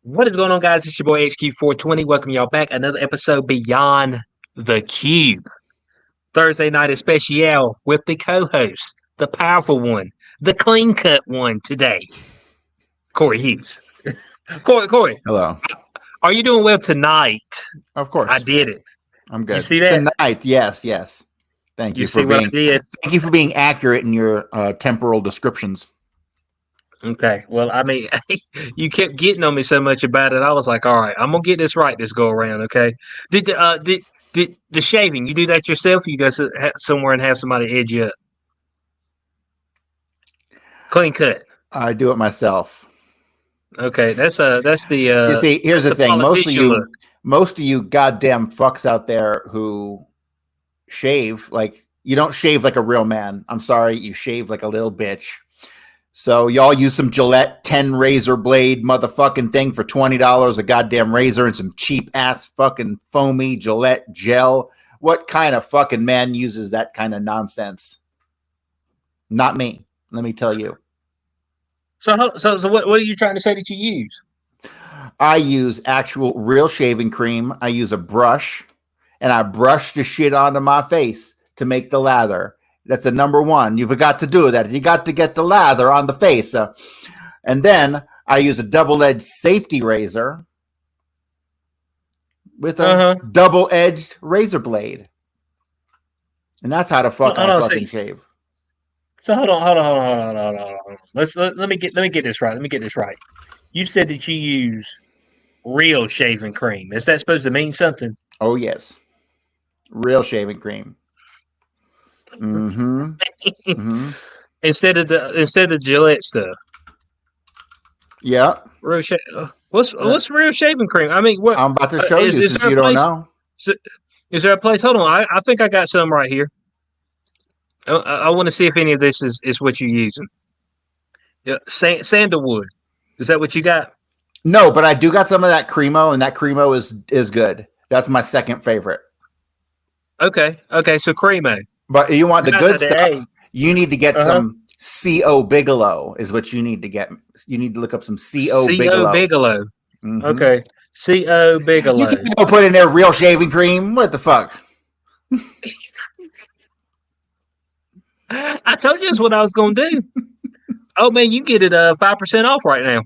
What is going on, guys? It's your boy HQ420. Welcome y'all back. Another episode Beyond the Cube. Thursday night especial with the co-host, the powerful one, the clean cut one today, Corey Hughes. Corey, Hello. are you doing well tonight? Of course. I did it. I'm good. You see that? Tonight, yes. Thank You you see for what I being did? thank you for being accurate in your temporal descriptions. Okay. Well, I mean, you kept getting on me so much about it. I was like, all right, I'm gonna get this right this go around. Okay. Did the shaving? You do that yourself? Or you go somewhere and have somebody edge you up? Clean cut. I do it myself. Okay, that's the You see, here's the thing. politician Most of you goddamn fucks out there who shave, like, you don't shave like a real man. I'm sorry, you shave like a little bitch. So y'all use some Gillette 10 razor blade motherfucking thing for $20, a goddamn razor, and some cheap ass fucking foamy Gillette gel. What kind of fucking man uses that kind of nonsense? Not me. Let me tell you. So what are you trying to say that you use? I use actual real shaving cream. I use a brush, and I brush the shit onto my face to make the lather. That's the number one. You've got to do that. You got to get the lather on the face. And then I use a double-edged safety razor with a double-edged razor blade. And that's how the fuck I fucking shave. So hold on. Let me get this right. Let me get this right. You said that you use real shaving cream. Is that supposed to mean something? Oh yes, real shaving cream. Instead of Gillette stuff. Yeah. Real what's real shaving cream? I mean, what I'm about to show you since you don't know. Is there a place? Hold on. I think I got some right here. I want to see if any of this is what you're using. Yeah, sandalwood. Is that what you got? No, but I do got some of that Cremo, and that Cremo is good. That's my second favorite. Okay, so Cremo. But you want the good stuff, you need to get some C.O. Bigelow is what you need to get. You need to look up some C.O. Bigelow. Mm-hmm. Okay, C.O. Bigelow. You can go put in there real shaving cream. What the fuck? I told you that's what I was going to do. Oh, man, you get it 5% off right now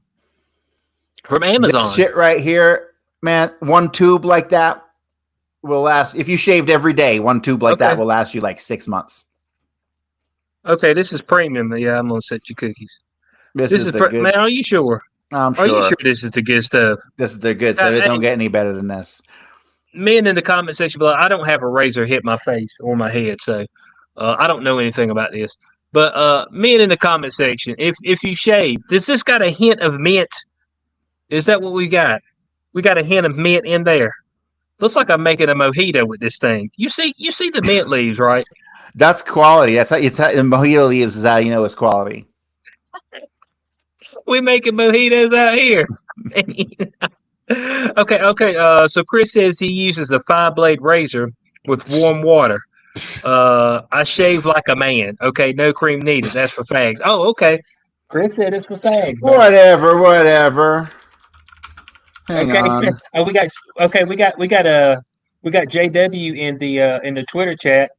from Amazon. This shit right here, man, one tube like that will last. If you shaved every day, one tube like that will last you like 6 months. Okay, this is premium. Yeah, I'm going to set you cookies. This is the good man, are you sure? I'm sure. Are you sure this is the good stuff? This is the good stuff. It don't get any better than this. Men in the comment section below, I don't have a razor hit my face or my head, so I don't know anything about this. But men in the comment section, if you shave, does this got a hint of mint? Is that what we got? We got a hint of mint in there. Looks like I'm making a mojito with this thing. You see the mint leaves, right? That's quality. That's how mojito leaves is how you know it's quality. We making mojitos out here. Okay. So Chris says he uses a 5-blade razor with warm water. I shave like a man. Okay, no cream needed. That's for fags. Oh, okay. Chris said it's for fags. Whatever. Hang on. We got JW in the Twitter chat.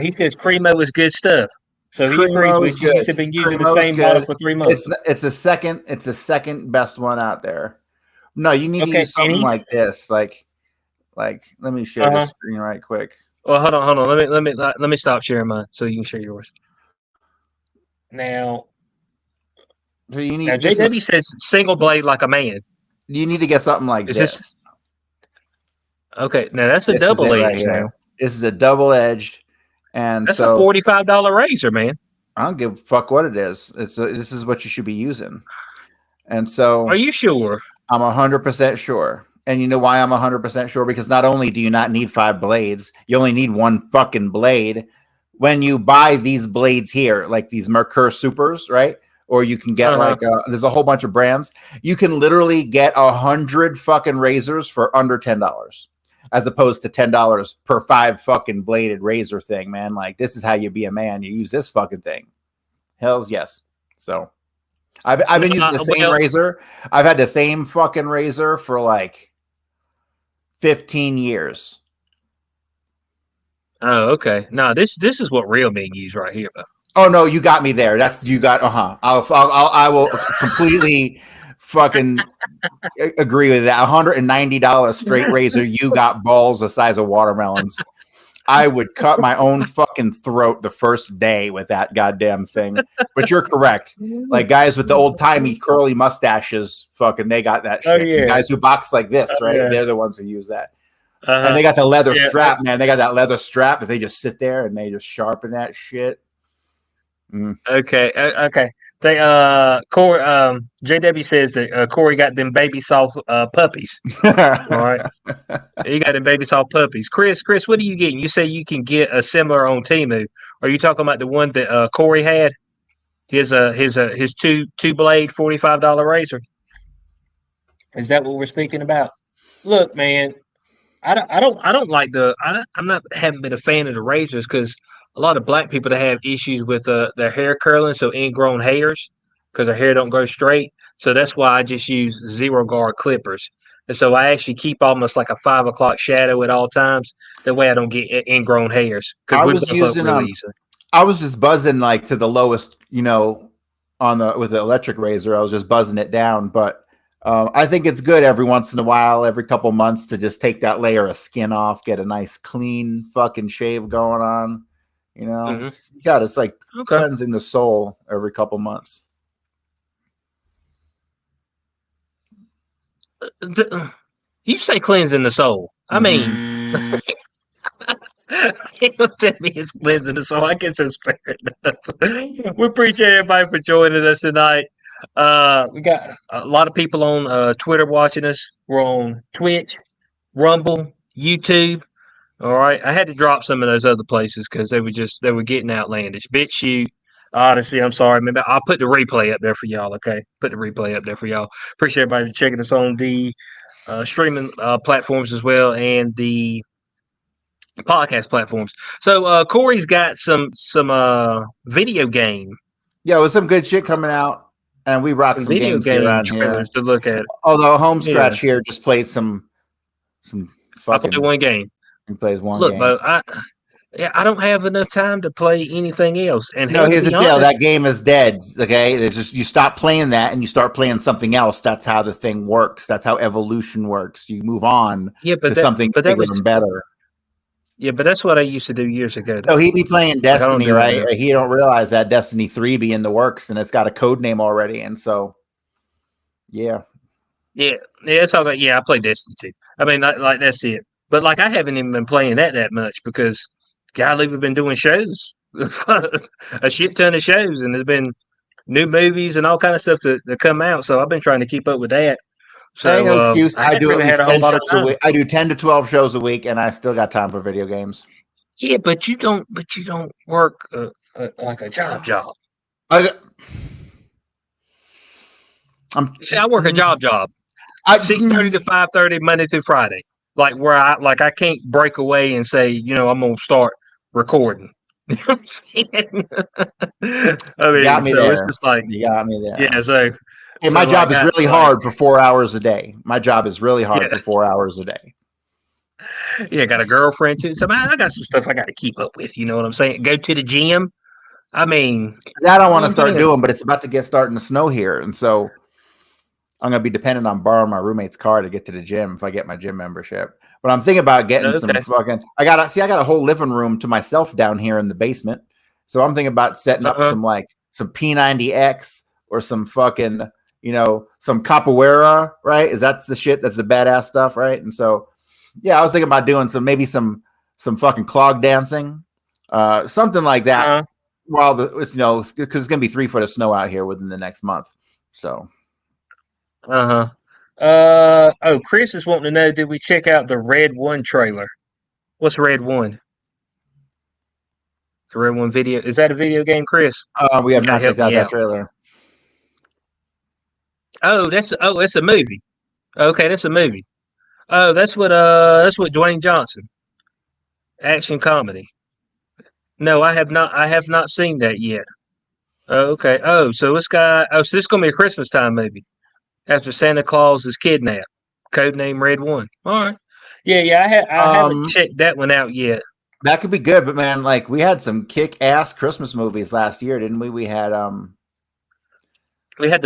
He says Cremo is good stuff. So he agrees with you. He's been using the same bottle for 3 months. It's the second best one out there. No, you need to use something like this. Like let me share the screen right quick. Well, hold on. Let me stop sharing mine so you can share yours. Now, JW says single blade like a man. You need to get something like this. Okay, now that's a double edged. Now this is a double edged, and that's a $45 razor, man. I don't give a fuck what it is. This is what you should be using. And so, are you sure? I'm 100% sure. And you know why I'm 100% sure? Because not only do you not need 5 blades, you only need one fucking blade. When you buy these blades here, like these Mercur Supers, right? Or you can get there's a whole bunch of brands. You can literally get 100 fucking razors for under $10, as opposed to $10 per 5 fucking bladed razor thing, man. Like, this is how you be a man. You use this fucking thing. Hells yes. So I've been using the same razor. I've had the same fucking razor for like 15 years. Oh, okay. No, this is what real men use right here, bro. Oh no, you got me there. That's you got. I will completely fucking agree with that. $190 straight razor. You got balls the size of watermelons. I would cut my own fucking throat the first day with that goddamn thing. But you're correct. Like guys with the old timey curly mustaches, fucking, they got that shit. Oh, yeah. And guys who box like this, right? Yeah. They're the ones who use that. And they got the leather strap, man. They got that leather strap that they just sit there and they just sharpen that shit. Okay. They Corey JW says that Corey got them baby soft puppies. All right. You got them baby soft puppies. Chris, what are you getting? You say you can get a similar on Temu. Are you talking about the one that Corey had? His two blade $45 razor. Is that what we're speaking about? Look, man, I don't like haven't been a fan of the razors because a lot of black people that have issues with their hair curling, so ingrown hairs, because their hair don't grow straight. So that's why I just use zero guard clippers. And so I actually keep almost like a 5 o'clock shadow at all times. That way I don't get ingrown hairs. I was using I was just buzzing like to the lowest, with the electric razor. I was just buzzing it down, but I think it's good every once in a while, every couple months, to just take that layer of skin off, get a nice clean fucking shave going on. It's like cleansing the soul every couple months. You say cleansing the soul. I mean, don't tell me it's cleansing the soul. I guess it's fair enough. We appreciate everybody for joining us tonight. We got a lot of people on Twitter watching us. We're on Twitch, Rumble, YouTube. All right. I had to drop some of those other places because they were getting outlandish. BitChute. Honestly, I'm sorry. Maybe I'll put the replay up there for y'all. Okay. Put the replay up there for y'all. Appreciate everybody checking us on the streaming platforms as well and the podcast platforms. So Corey's got some video game. Yeah, with some good shit coming out. And we rock some video games game around trailers here. to look at. Although Home Scratch here just played some fucking. I played one game. He plays one game. Look, Bo, I don't have enough time to play anything else. And no, here's the deal: that game is dead. Okay, it's just you stop playing that and you start playing something else. That's how the thing works. That's how evolution works. You move on to something bigger and better. Yeah, but that's what I used to do years ago. So he'd be playing Destiny, right? He don't realize that Destiny 3 be in the works and it's got a code name already, and so yeah, it's all right. Yeah, I play Destiny 2. I mean, like that's it. But like, I haven't even been playing that much because, golly, we've been doing shows, a shit ton of shows, and there's been new movies and all kind of stuff to come out. So I've been trying to keep up with that. So ain't no excuse. I do at least 10 shows a week. I do 10 to 12 shows a week, and I still got time for video games. Yeah, but you don't work like a job. I work a job. 6:30 to 5:30 Monday through Friday. Like where I can't break away and say, I'm gonna start recording. You know what I'm saying? I mean, you got me there. It's just like you got me there. Yeah, so hey, my job is really hard for 4 hours a day. My job is really hard for 4 hours a day. Yeah, I got a girlfriend too. So I got some stuff I got to keep up with. You know what I'm saying? Go to the gym. I mean, that I want to start doing, but it's about to starting to snow here, and so I'm going to be dependent on borrowing my roommate's car to get to the gym if I get my gym membership. But I'm thinking about getting some fucking. I got a whole living room to myself down here in the basement, so I'm thinking about setting up some P90X or some fucking some capoeira. Right? That's the shit. That's the badass stuff, right? And so, yeah, I was thinking about doing some fucking clog dancing, something like that. While because it's gonna be 3 foot of snow out here within the next month, so. Chris is wanting to know, did we check out the Red 1 trailer? What's Red 1? The Red 1 video. Is that a video game, Chris? We have not checked out that trailer. It's a movie. Okay, that's a movie. Oh, that's what Dwayne Johnson. Action comedy. No, I have not seen that yet. Oh, okay. So this is gonna be a Christmas time movie after Santa Claus is kidnapped. Codename Red One. All right. Yeah. I haven't Um, checked that one out yet. that could be good, but man, like we had some kick-ass Christmas movies last year, didn't we? We had the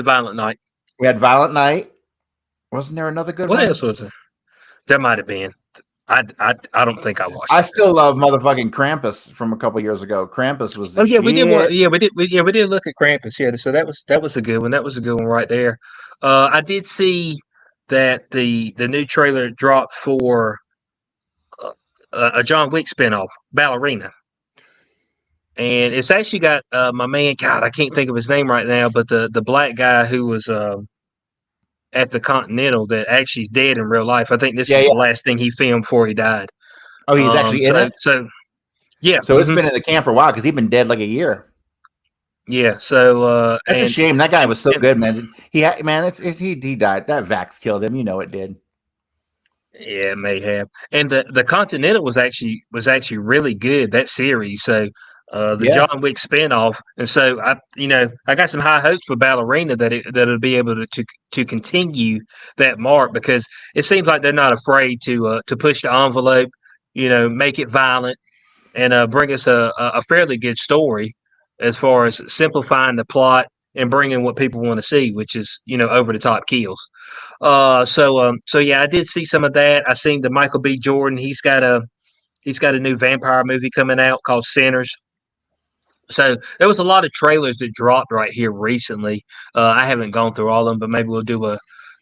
Violent Night. We had Violent Night. Wasn't there another good What one? else was there? There might have been. I don't think I watched I that. still love motherfucking Krampus from a couple years ago. Krampus was Oh the yeah, we did one. shit. Yeah, we did look at Krampus. Yeah, so that was a good one. That was a good one right there. I did see that the new trailer dropped for uh, a John Wick spinoff, Ballerina, and it's actually got my man. God, I can't think of his name right now, but the black guy who was at the Continental that actually is dead in real life. I think this Yeah, is yeah. the last thing he filmed before he died. Oh, he's actually in it. So yeah, So it's been in the can for a while because he's been dead like a year. yeah. So That's a shame. That guy was so and good, man. Man, he died. That Vax killed him. You know it did. yeah, it may have. And the Continental was actually really good, that series. So the Yeah. John Wick spinoff, and so I got some high hopes for Ballerina that'll be able to continue that mark, because it seems like they're not afraid to push the envelope, make it violent, and bring us a fairly good story as far as simplifying the plot and bringing what people want to see, which is over the top kills. So yeah, I did see some of that. I seen the Michael B. Jordan. He's got a new vampire movie coming out called Sinners. So there was a lot of trailers that dropped right here recently. I haven't gone through all of them, but maybe we'll do a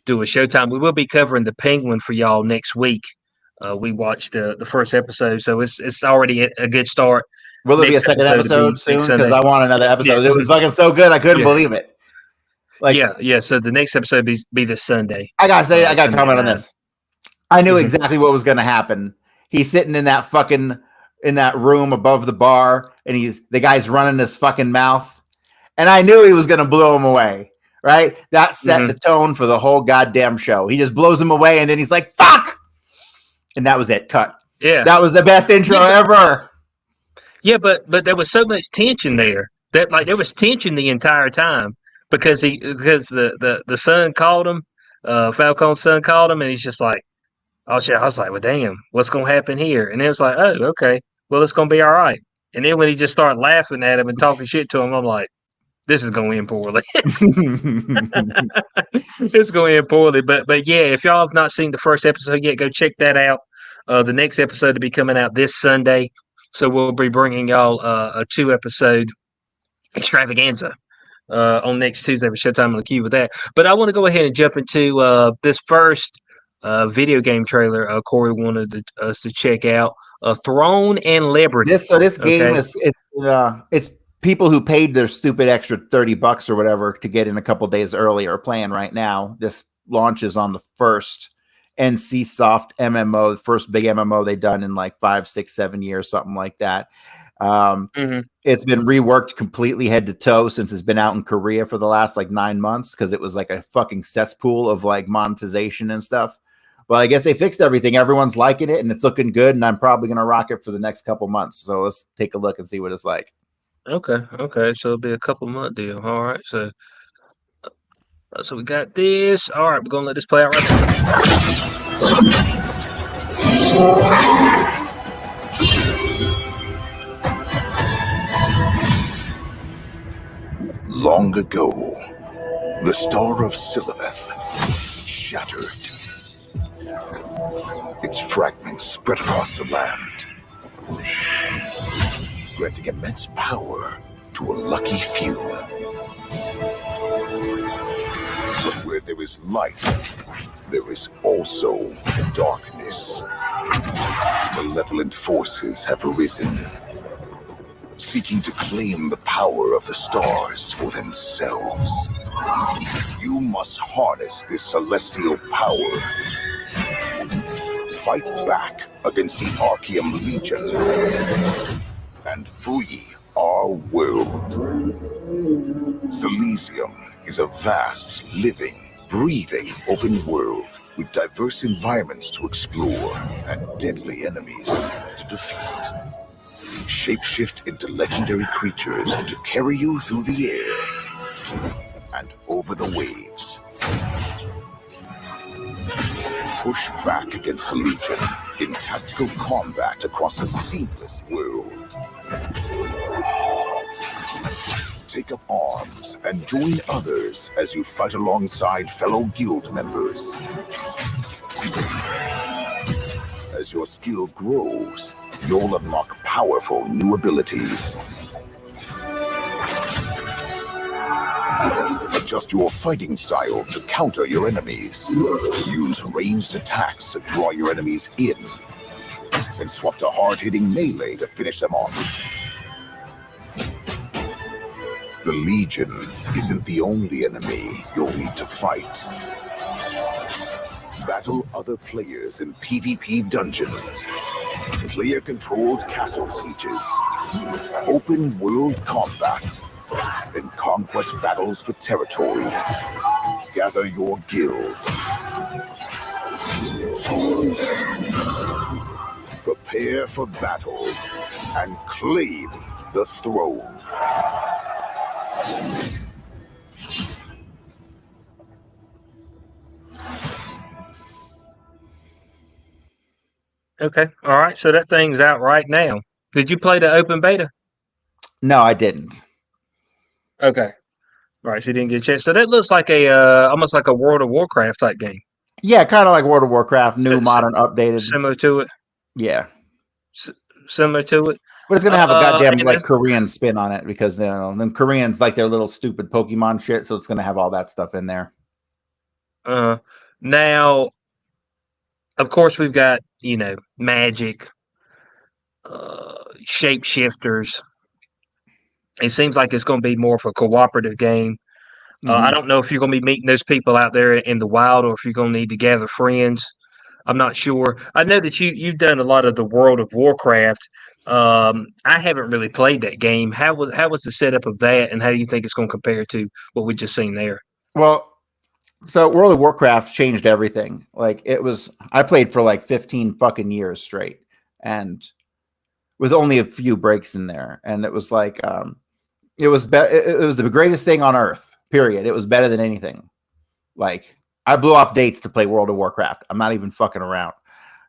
Showtime. We will be covering the Penguin for y'all next week. We watched the first episode, so it's already a good start. Will there be a Next second episode to episode be next soon? Because Sunday. I want another Yeah, episode. It was fucking so good. I couldn't yeah, believe it. Like yeah. So the next episode be this Sunday. I gotta say, I gotta Sunday at comment on 9. this. I knew Mhm. exactly what was gonna happen. He's sitting in that room above the bar, and the guy's running his fucking mouth, and I knew he was gonna blow him away. Right? That set the tone for the whole goddamn show. He just blows him away, and then he's like, "Fuck!" And that was it. Cut. Yeah. That was the best intro ever. Yeah, but there was so much tension there that there was tension the entire time because the son called him, Falcon's son called him, and he's just like, oh shit. I was like, well, damn, what's gonna happen here? And it was like, oh, okay, well, it's gonna be all right. And then when he just started laughing at him and talking shit to him, I'm like, this is going to end poorly. It's going to end poorly. But yeah, if y'all have not seen the first episode yet, go check that out. The next episode to be coming out this Sunday. So we'll be bringing y'all a 2-episode extravaganza on next Tuesday for Showtime on the Queue with that. But I want to go ahead and jump into this first video game trailer Corey wanted us to check out. Throne and Liberty. This game Okay. it's people who paid their stupid extra $30 or whatever to get in a couple days early are playing right now. This launches on the first NC Soft MMO, the first big MMO they've done in like 5, 6, 7 years, something like that. It's been reworked completely head to toe since it's been out in Korea for the last like 9 months because it was like a fucking cesspool of like monetization and stuff. But I guess they fixed everything. Everyone's liking it and it's looking good. And I'm probably going to rock it for the next couple months. So let's take a look and see what it's like. Okay. So it'll be a couple month deal. All right. So we got this. All right, we're gonna let this play out right now. Long ago, the star of Siliveth shattered. Its fragments spread across the land, granting immense power to a lucky few. But where there is light, there is also darkness. Malevolent forces have arisen, seeking to claim the power of the stars for themselves. You must harness this celestial power. Fight back against the Archeum Legion and free our world. Silesium is a vast, living, breathing open world with diverse environments to explore and deadly enemies to defeat. Shapeshift into legendary creatures to carry you through the air and over the waves. Push back against the Legion in tactical combat across a seamless world. Take up arms and join others as you fight alongside fellow guild members. As your skill grows, you'll unlock powerful new abilities. Adjust your fighting style to counter your enemies. Use ranged attacks to draw your enemies in. And swap to hard-hitting melee to finish them off. The Legion isn't the only enemy you'll need to fight. Battle other players in PvP dungeons, player-controlled castle sieges, open-world combat, and conquest battles for territory. Gather your guild. Prepare for battle and claim the throne. Okay. All right. So that thing's out right now. Did you play the open beta? No, I didn't. Okay. All right. So you didn't get a chance. So that looks like almost like a World of Warcraft type game. Yeah, kind of like World of Warcraft, new, So- modern, updated. Similar to it. Yeah, Similar to it. but it's gonna have a goddamn and like it's- Korean spin on it because them Koreans like their little stupid Pokemon shit, so it's gonna have all that stuff in there. Now, of course, we've got magic, shapeshifters. It seems like it's going to be more of a cooperative game. I don't know if you're going to be meeting those people out there in the wild, or if you're going to need to gather friends. I'm not sure. I know that you've done a lot of the World of Warcraft. I haven't really played that game. How was the setup of that, and how do you think it's going to compare to what we just seen there? Well, so World of Warcraft changed everything. Like I played for like 15 fucking years straight, and with only a few breaks in there, and it was like it was the greatest thing on earth. Period. It was better than anything. Like I blew off dates to play World of Warcraft. I'm not even fucking around,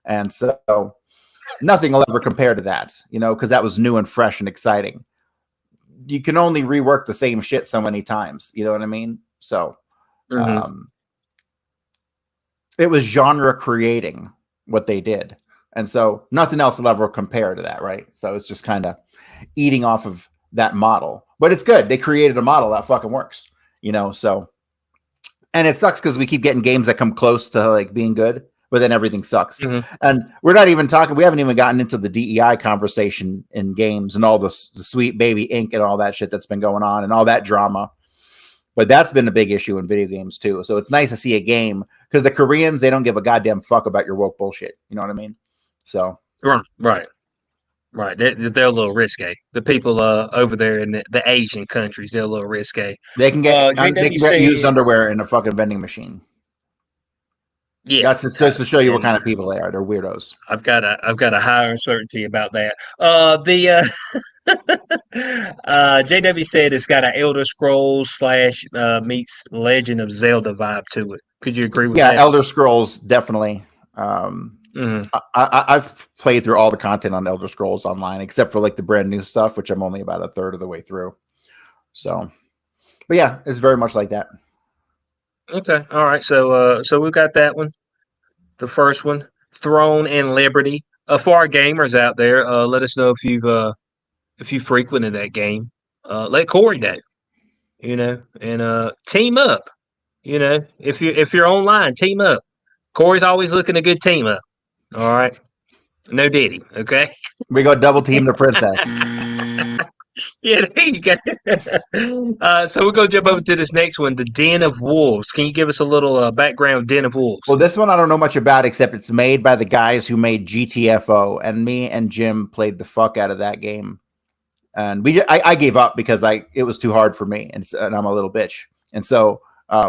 and so nothing will ever compare to that, because that was new and fresh and exciting. You can only rework the same shit so many times. You know what I mean? So. It was genre creating what they did, and so nothing else will ever compare to that, right? So it's just kind of eating off of that model, but it's good. They created a model that fucking works, so. And it sucks because we keep getting games that come close to like being good, but then everything sucks. And we're not even talking, we haven't even gotten into the DEI conversation in games and all the sweet baby ink and all that shit that's been going on and all that drama. But that's been a big issue in video games too. So it's nice to see a game because the Koreans, they don't give a goddamn fuck about your woke bullshit. You know what I mean? So Right. They're a little risque. The people over there in the Asian countries, they're a little risque. they can get JW used underwear in a fucking vending machine. Yeah, that's just to show you what kind of people they are. They're weirdos. I've got a higher uncertainty about that. JW said it's got an Elder Scrolls / meets Legend of Zelda vibe to it. Could you agree with that? Yeah, Elder Scrolls definitely. I've played through all the content on Elder Scrolls Online, except for like the brand new stuff, which I'm only about a third of the way through. So, but yeah, it's very much like that. Okay, all right. So we've got that one, the first one, Throne and Liberty. For our gamers out there, let us know if you frequented that game. Let Corey know, and team up. If you're online, team up. Corey's always looking a good team up. All right. No Diddy, okay? We go double team the princess. Yeah, there you go. So we're going to jump over to this next one, The Den of Wolves. Can you give us a little background, Den of Wolves? Well, this one I don't know much about, except it's made by the guys who made GTFO, and me and Jim played the fuck out of that game. And I gave up because it was too hard for me, and I'm a little bitch. And so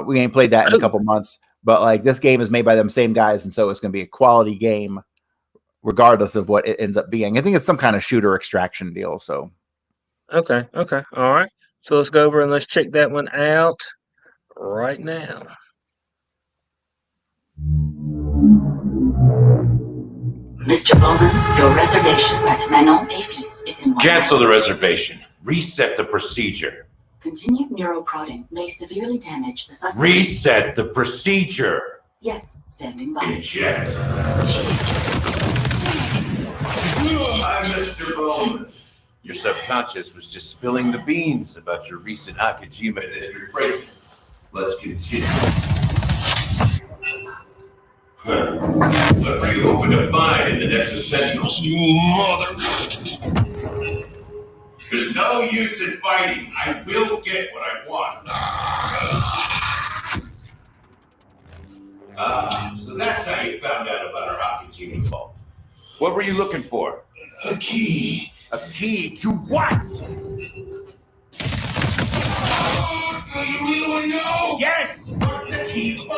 we ain't played that in a couple months. But like this game is made by them same guys, and so it's going to be a quality game regardless of what it ends up being. I think it's some kind of shooter extraction deal. So Okay. All right. So let's go over and let's check that one out right now. Mr. Bowman, your reservation at Manon Afis is in 1 Cancel hour. the reservation. Reset the procedure. Continued neuroprodding may severely damage the suspect. Reset the procedure. Yes, standing by. Eject. I'm Mr. Bowman. Your subconscious was just spilling the beans about your recent Akajima district break-in. Let's continue. What were you hoping to find in the Nexus Sentinels? You mother... There's no use in fighting. I will get what I want. So that's how you found out about our Akajima vault. What were you looking for? A key. A key to what? Do you really want to know? Yes! What's the key for?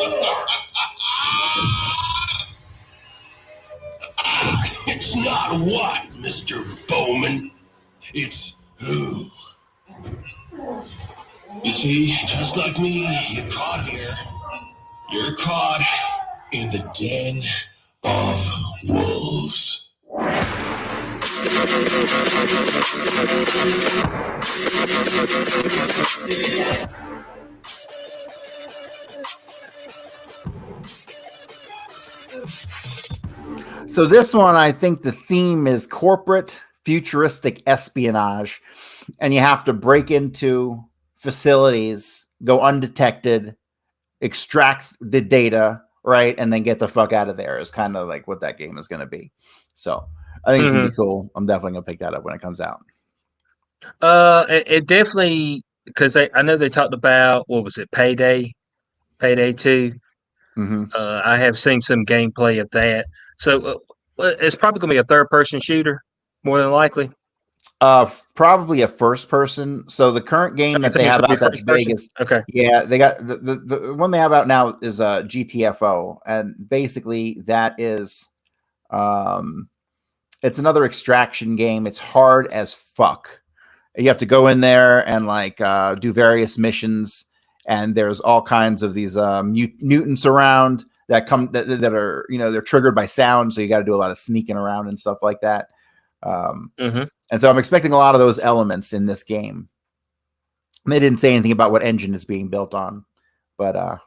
It's not what, Mr. Bowman. It's who. You see, just like me, you're caught here. You're caught in the den of wolves. So this one, I think the theme is corporate futuristic espionage, and you have to break into facilities, go undetected, extract the data, right, and then get the fuck out of there is kind of like what that game is going to be. So I think it's going to be cool. I'm definitely going to pick that up when it comes out. It definitely, because I know they talked about, what was it, Payday 2. I have seen some gameplay of that. So it's probably going to be a third-person shooter, more than likely. Probably a first person. So the current game that they have out that's big is they got the one they have out now is GTFO, and basically that is it's another extraction game. It's hard as fuck. You have to go in there and like do various missions, and there's all kinds of these mutants around that come that are, you know, they're triggered by sound, so you got to do a lot of sneaking around and stuff like that. And so I'm expecting a lot of those elements in this game. And they didn't say anything about what engine it's being built on, but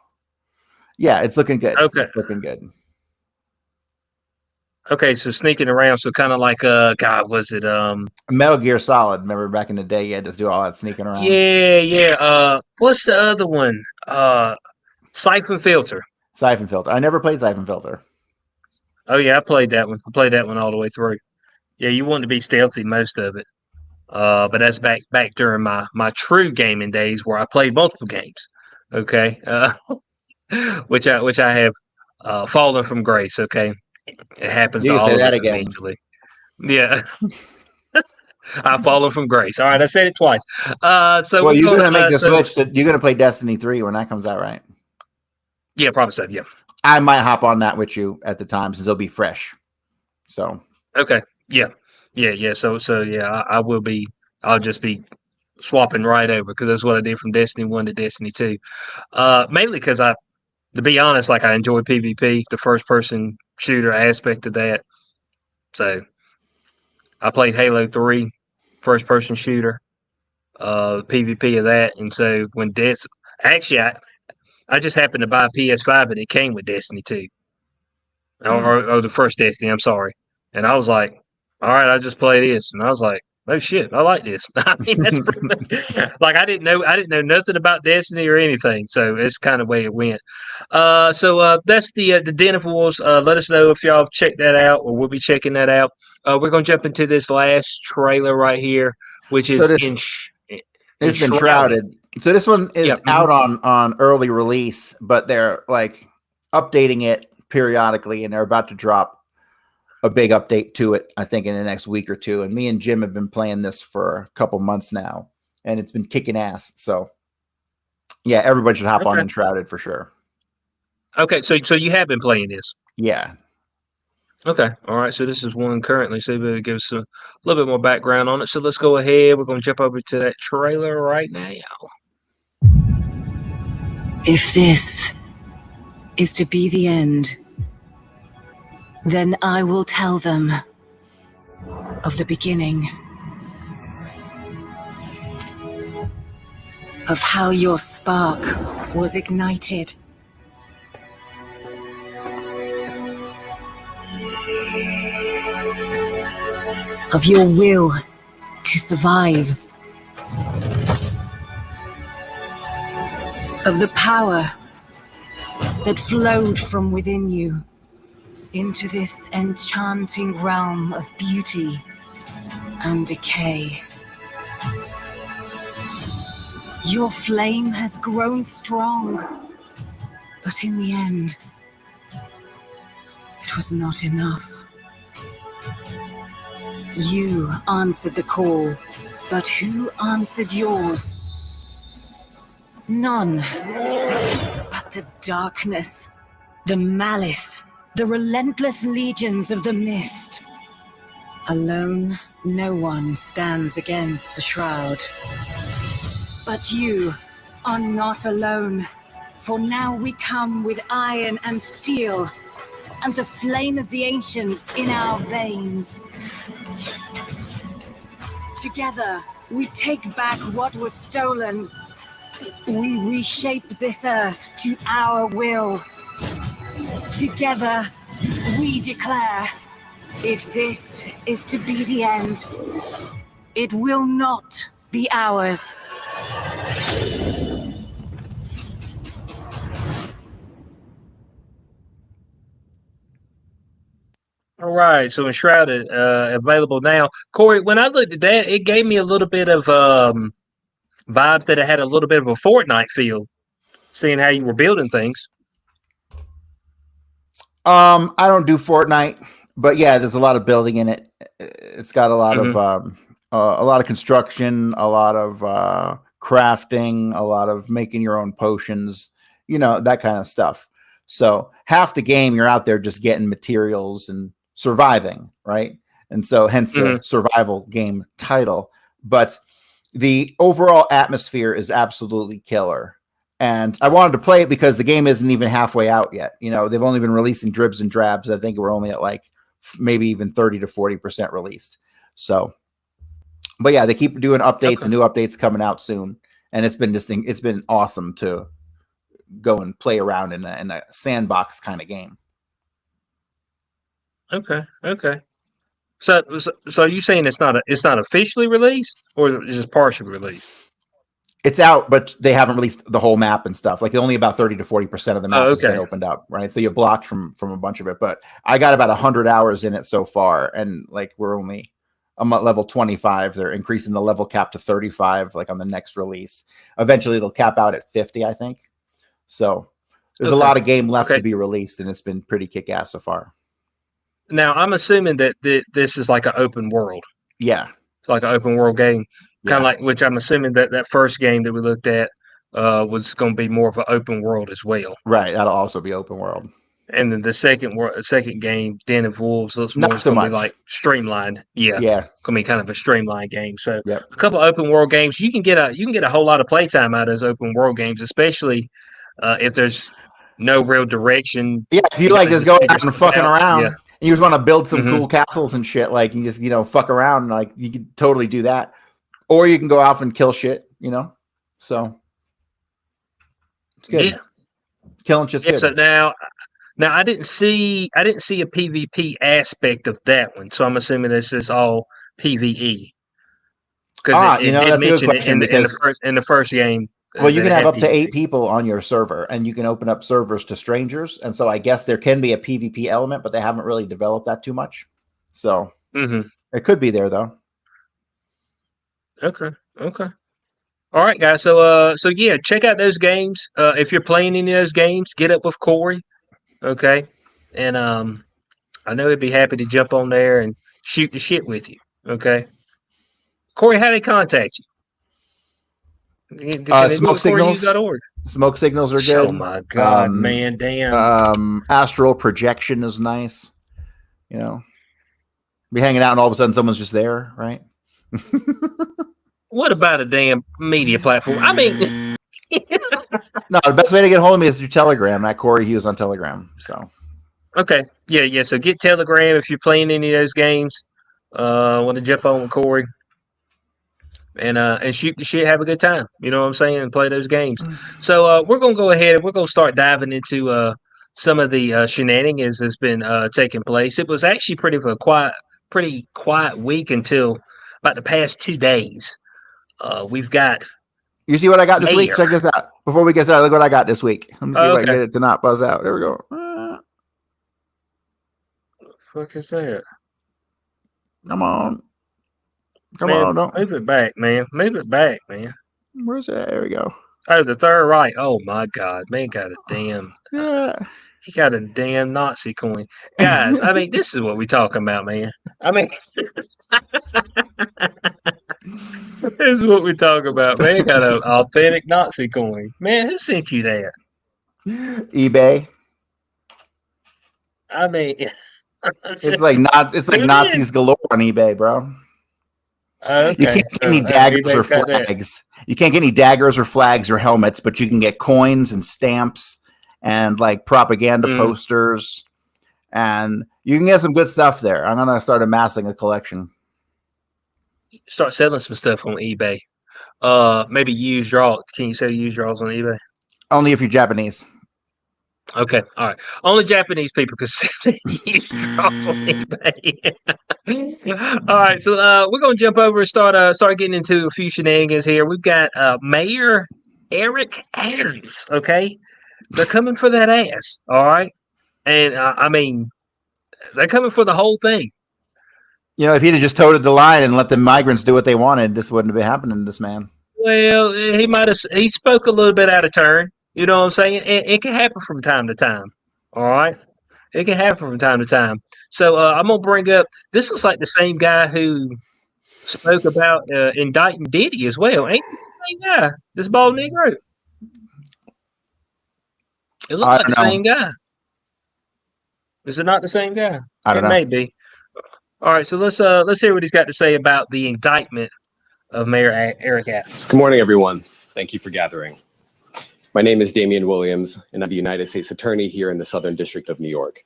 yeah, it's looking good. Okay, it's looking good. Okay, so sneaking around, so kind of like God, was it Metal Gear Solid? Remember back in the day, you had to do all that sneaking around. Yeah. What's the other one? Siphon Filter. Siphon Filter. I never played Siphon Filter. Oh yeah, I played that one. I played that one all the way through. Yeah, you want to be stealthy most of it. But that's back during my true gaming days where I played multiple games. Okay. Which I have fallen from grace, okay? It happens to all of us eventually. Yeah. I've fallen from grace. All right, I said it twice. So well, you're gonna make the switch to, you're gonna play Destiny 3 when that comes out, right? Yeah, probably so. Yeah. I might hop on that with you at the time since it'll be fresh. So okay. Yeah. So yeah, I will be. I'll just be swapping right over because that's what I did from Destiny 1 to Destiny 2. Mainly because to be honest, like I enjoy PvP, the first person shooter aspect of that. So I played Halo 3, first person shooter, PvP of that. And so when I just happened to buy a PS5 and it came with Destiny 2. Or the first Destiny, I'm sorry. And I was like, all right, I'll just play this. And I was like, oh shit, I like this. I mean, that's pretty much, like I didn't know nothing about Destiny or anything, so it's kind of the way it went. So that's the Den of Wolves. Let us know if y'all check that out, or we'll be checking that out. We're gonna jump into this last trailer right here, which is it's Enshrouded. So this one is out on early release, but they're like updating it periodically, and they're about to drop a big update to it, I think, in the next week or two. And me and Jim have been playing this for a couple months now, and it's been kicking ass. So yeah, everybody should hop on Enshrouded for sure. Okay, so you have been playing this. Yeah. Okay. All right. So this is one currently. So it gives us a little bit more background on it. So let's go ahead. We're going to jump over to that trailer right now. If this is to be the end, then I will tell them of the beginning. Of how your spark was ignited. Of your will to survive. Of the power that flowed from within you into this enchanting realm of beauty and decay. Your flame has grown strong, but in the end, it was not enough. You answered the call, but who answered yours? None, but the darkness, the malice, the relentless legions of the mist. Alone, no one stands against the shroud. But you are not alone, for now we come with iron and steel, and the flame of the ancients in our veins. Together, we take back what was stolen. We reshape this earth to our will. Together, we declare, if this is to be the end, it will not be ours. All right. So Enshrouded, available now. Corey, when I looked at that, it gave me a little bit of vibes that it had a little bit of a Fortnite feel, seeing how you were building things. I don't do Fortnite, but yeah, there's a lot of building in it. It's got a lot of construction, a lot of crafting, a lot of making your own potions, that kind of stuff. So half the game you're out there just getting materials and surviving, right? And so hence the survival game title. But the overall atmosphere is absolutely killer. And I wanted to play it because the game isn't even halfway out yet. They've only been releasing dribs and drabs. I think we're only at like maybe even 30 to 40% released. So, but yeah, they keep doing updates and new updates coming out soon. And it's been awesome to go and play around in a sandbox kind of game. Okay. So are you saying it's not officially released, or is it partially released? It's out, but they haven't released the whole map and stuff. Like only about 30 to 40% of the map has been opened up, right? So you're blocked from a bunch of it. But I got about 100 hours in it so far, and like I'm at level 25. They're increasing the level cap to 35, like on the next release. Eventually, they'll cap out at 50, I think. So there's a lot of game left to be released, and it's been pretty kick-ass so far. Now, I'm assuming that this is like an open world. Yeah. It's like an open world game. Kind of like, which I'm assuming that first game that we looked at was going to be more of an open world as well. Right. That'll also be open world. And then the second game, Den of Wolves, looks more going to be like streamlined. Yeah. Going to be kind of a streamlined game. So a couple of open world games, you can get a whole lot of playtime out of those open world games, especially if there's no real direction. Yeah, if you like just go out and fucking around. Yeah. You just want to build some cool castles and shit, like you just fuck around, like you can totally do that, or you can go off and kill shit, So it's good. Yeah, killing shit's good. So now I didn't see a PvP aspect of that one, so I'm assuming this is all PvE. Because it did mention it in the first game. Well, you can have up to 8 people on your server, and you can open up servers to strangers. And so I guess there can be a PvP element, but they haven't really developed that too much. So it could be there, though. Okay. All right, guys. So yeah, check out those games. If you're playing any of those games, get up with Corey. Okay. And I know he'd be happy to jump on there and shoot the shit with you. Okay. Corey, how do they contact you? Smoke signals. Smoke signals are good. Oh my god, man, damn. Astral projection is nice. You know, be hanging out and all of a sudden someone's just there, right? What about a damn media platform? I mean, no, the best way to get a hold of me is through Telegram. At Corey Hughes on Telegram. So, okay, yeah. So get Telegram if you're playing any of those games. Want to jump on with Corey and shoot the shit, have a good time. You know what I'm saying, and play those games. So we're gonna go ahead and we're gonna start diving into some of the shenanigans that's been taking place. It was actually pretty quiet week until about the past 2 days. We've got. You see what I got this week? Mayor. Check this out. Before we get started, look what I got this week. Let me see if I can Okay. get it to not buzz out. There we go. What the fuck is that? Come on. Come Man, on. Don't. move it back, man. Move it back, man. Where's that? There we go. Oh, the third right. Oh my God, man got a damn. Yeah. He got a damn Nazi coin, guys. I mean, this is what we talking about, man. I mean, this is what we talk about, man. He got an authentic Nazi coin, man. Who sent you that? eBay. I mean, It's like Nazis galore on eBay, bro. okay. You can't get any daggers or flags. You can't get any daggers or flags or helmets, but you can get coins and stamps and like propaganda posters, and you can get some good stuff there. I'm gonna start amassing a collection. Start selling some stuff on eBay. Maybe used draws. Can you sell used draws on eBay? Only if you're Japanese. Okay, all right. Only Japanese people can sell used draws on eBay. All right, so we're gonna jump over and start getting into a few shenanigans here. We've got Mayor Eric Adams. Okay, they're coming for that ass. All right, and I mean, they're coming for the whole thing. You know, if he'd have just toted the line and let the migrants do what they wanted, this wouldn't have been happening to this man. Well, he spoke a little bit out of turn. You know what I'm saying? It can happen from time to time. All right, it can happen from time to time. So I'm gonna bring up. This looks like the same guy who spoke about indicting Diddy as well. Ain't the same guy? This bald Negro. It looks like the same guy. Is it not the same guy? I don't know. It may be. All right, so let's hear what he's got to say about the indictment of Mayor Eric Adams. Good morning, everyone. Thank you for gathering. My name is Damian Williams, and I'm the United States Attorney here in the Southern District of New York.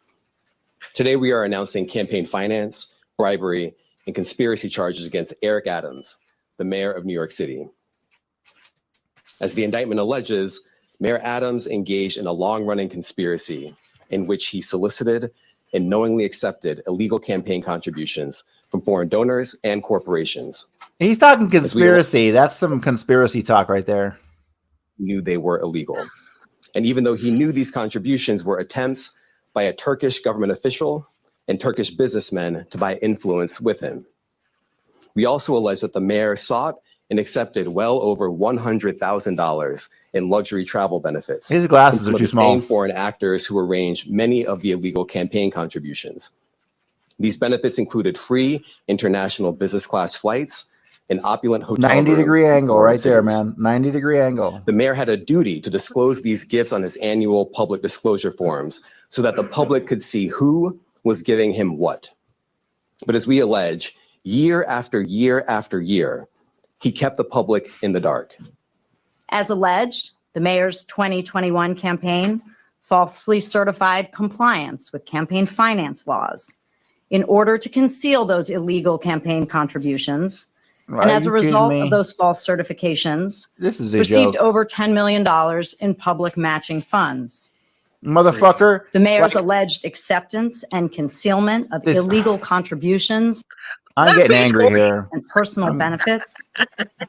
Today, we are announcing campaign finance, bribery, and conspiracy charges against Eric Adams, the mayor of New York City. As the indictment alleges, Mayor Adams engaged in a long-running conspiracy in which he solicited and knowingly accepted illegal campaign contributions from foreign donors and corporations. He's talking conspiracy. That's some conspiracy talk right there. Knew they were illegal. And even though he knew these contributions were attempts by a Turkish government official and Turkish businessmen to buy influence with him. We also allege that the mayor sought and accepted well over $100,000 in luxury travel benefits. His glasses are too small. Foreign actors who arranged many of the illegal campaign contributions. These benefits included free international business class flights and opulent hotel 90-degree angle right there, man. 90-degree angle. The mayor had a duty to disclose these gifts on his annual public disclosure forms so that the public could see who was giving him what. But as we allege, year after year after year, he kept the public in the dark. As alleged, the mayor's 2021 campaign falsely certified compliance with campaign finance laws in order to conceal those illegal campaign contributions. And as a result of those false certifications, this is a received joke. over $10 million in public matching funds. Motherfucker. The mayor's alleged acceptance and concealment of illegal contributions I'm getting angry here. and personal benefits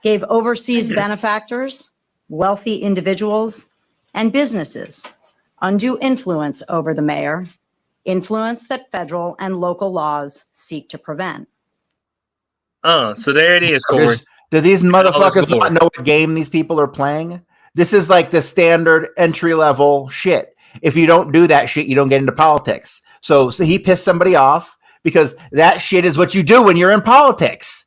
gave overseas benefactors, wealthy individuals, and businesses undue influence over the mayor, influence that federal and local laws seek to prevent. So there it is, Corey. Do these motherfuckers not know what game these people are playing? This is like the standard entry level shit. If you don't do that shit, you don't get into politics. So he pissed somebody off because that shit is what you do when you're in politics.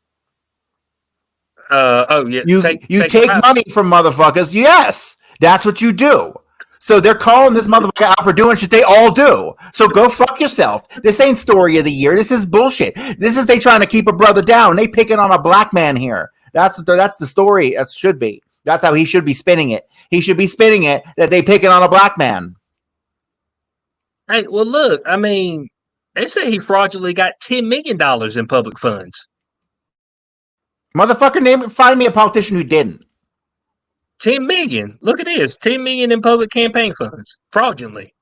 Oh yeah. You take money from motherfuckers. Yes, that's what you do. So they're calling this motherfucker out for doing shit they all do. So go fuck yourself. This ain't story of the year. This is bullshit. This is they trying to keep a brother down. They picking on a black man here. That's the story. That should be. That's how he should be spinning it. He should be spinning it that they picking on a black man. Hey, well, look, I mean, they say he fraudulently got $10 million in public funds. Motherfucker, find me a politician who didn't. 10 million. Look at this. 10 million in public campaign funds. Fraudulently.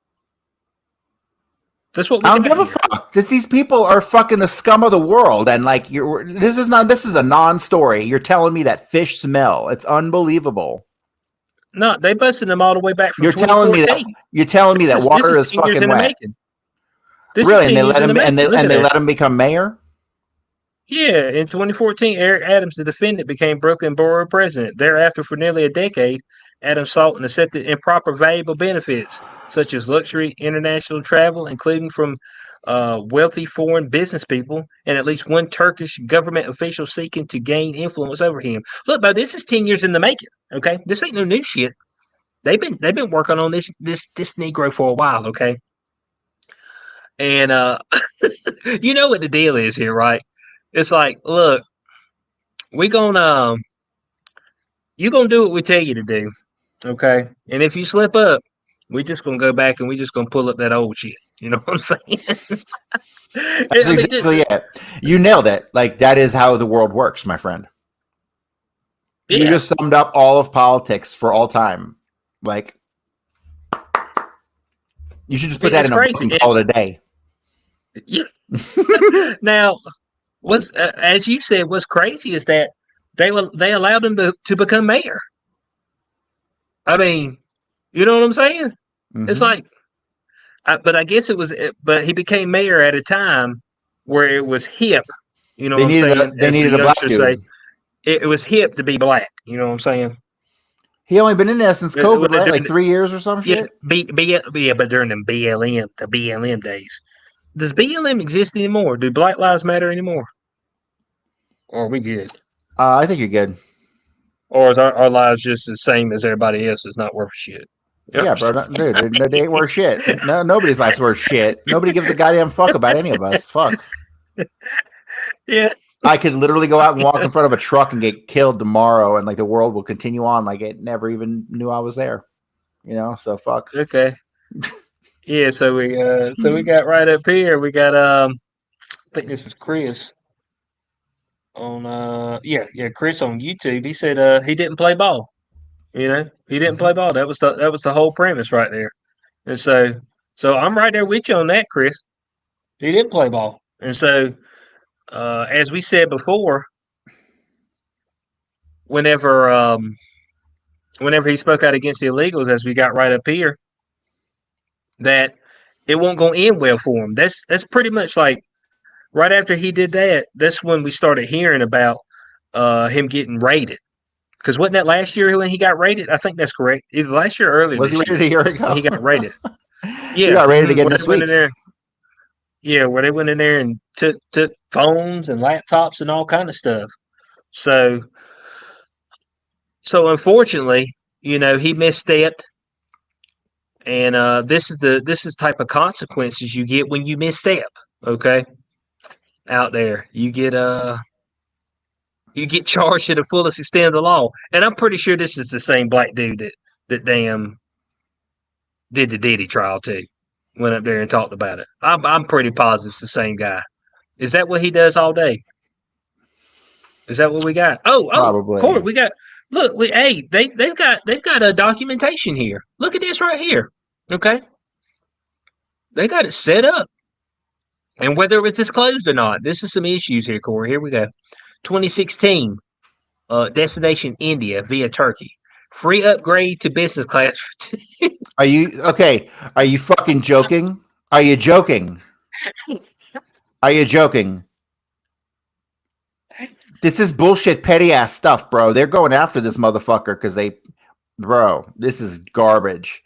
That's what we I don't give a here. fuck. These people are fucking the scum of the world, and like this is a non-story. You're telling me that fish smell. It's unbelievable. No, they busted them all the way back from You're telling me that water is fucking wet. Really? And they let him become mayor? Yeah, in 2014, Eric Adams, the defendant, became Brooklyn Borough president. Thereafter, for nearly a decade, Adams sought and accepted improper valuable benefits, such as luxury international travel, including from wealthy foreign business people, and at least one Turkish government official seeking to gain influence over him. Look, Bo, this is 10 years in the making. Okay, this ain't no new shit. They've been working on this Negro for a while. Okay, and you know what the deal is here, right? It's like, look, you're gonna do what we tell you to do, okay? And if you slip up, we're just gonna go back and we're just gonna pull up that old shit. You know what I'm saying? That's exactly it. You nailed it. Like, that is how the world works, my friend. Yeah. You just summed up all of politics for all time. Like, you should just put that in a book and call it a day. Yeah. Now, as you said, what's crazy is that they allowed him to become mayor. I mean, you know what I'm saying? Mm-hmm. It's like, but I guess but he became mayor at a time where it was hip. You know what I'm saying? They needed a black dude. It was hip to be black. You know what I'm saying? He only been in there since COVID, right? Like 3 years or some shit? Yeah, but during the BLM days. Does BLM exist anymore? Do Black Lives Matter anymore? Or are we good? I think you're good. Or is our lives just the same as everybody else's, not worth shit? You know dude, they ain't worth shit. No, nobody's life's worth shit. Nobody gives a goddamn fuck about any of us. Fuck. Yeah. I could literally go out and walk in front of a truck and get killed tomorrow, and like the world will continue on like it never even knew I was there. You know, so fuck. Okay. Yeah, so we got right up here. We got I think this is Chris on Chris on YouTube. He said he didn't play ball. You know, he didn't play ball. That was the whole premise right there. And so I'm right there with you on that, Chris. He didn't play ball. And so as we said before, whenever he spoke out against the illegals, as we got right up here, that it won't go end well for him. That's pretty much like right after he did that, that's when we started hearing about him getting raided. Because wasn't that last year when he got raided? I think that's correct. Either last year or earlier. Was he raided a year ago? He got raided. Yeah, he got raided again this week. Where they went in there and took phones and laptops and all kind of stuff. So unfortunately, you know, he misstepped. And this is type of consequences you get when you misstep. Okay, out there you get charged to the fullest extent of the law. And I'm pretty sure this is the same black dude that damn did the Diddy trial too. Went up there and talked about it. I'm pretty positive it's the same guy. Is that what he does all day? Is that what we got? Oh, probably. Corey, we got. Look, they've got a documentation here. Look at this right here. Okay, they got it set up, and whether it was disclosed or not, this is some issues here, Corey. Here we go. 2016, destination India via Turkey. Free upgrade to business class. Are you okay? Are you fucking joking? Are you joking? Are you joking? This is bullshit, petty ass stuff, bro. They're going after this motherfucker because this is garbage.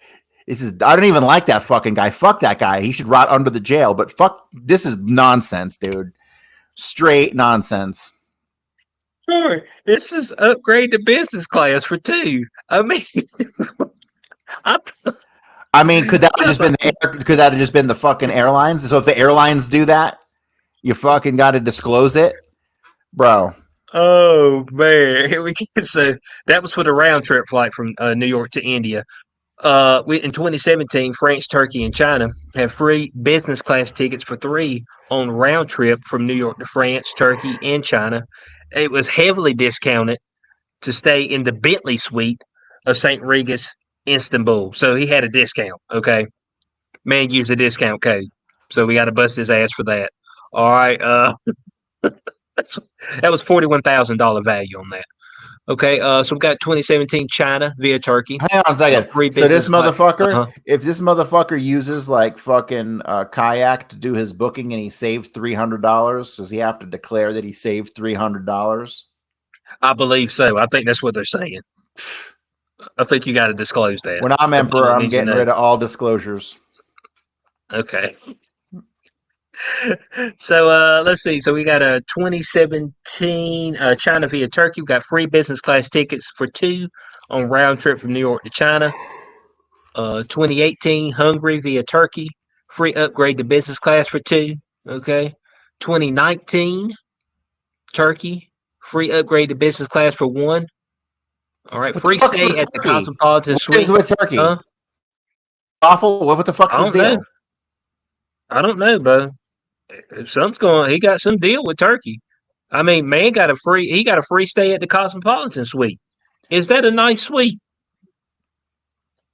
I don't even like that fucking guy. Fuck that guy. He should rot under the jail. But fuck, this is nonsense, dude. Straight nonsense. Sure, this is upgrade to business class for 2. I mean, I mean, could that have just been could that have just been the fucking airlines? So if the airlines do that, you fucking got to disclose it, bro. Oh man, here we go. So that was for the round trip flight from New York to India. In 2017, France, Turkey, and China have free business class tickets for 3 on round trip from New York to France, Turkey, and China. It was heavily discounted to stay in the Bentley suite of St. Regis, Istanbul. So he had a discount. Okay, man used a discount code, so we got to bust his ass for that. All right, that was $41,000 value on that. Okay, so we got 2017 China via Turkey. Hang on a second. Free So this business class. motherfucker, if this motherfucker uses like fucking kayak to do his booking and he saved $300, does he have to declare that he saved $300? I believe so. I think that's what they're saying. I think you got to disclose that. When I'm emperor, I'm getting rid of all disclosures. Okay. So let's see. So we got a 2017 China via Turkey. We got free business class tickets for 2 on round trip from New York to China. 2018 Hungary via Turkey. Free upgrade to business class for 2. Okay. 2019 Turkey. Free upgrade to business class for 1. All right. Free stay at the Cosmopolitan Suite. What is with Turkey? Huh? Awful. What the fuck's his deal? I don't know, bro. If something's going, he got some deal with Turkey. I mean, man he got a free stay at the Cosmopolitan Suite. Is that a nice suite?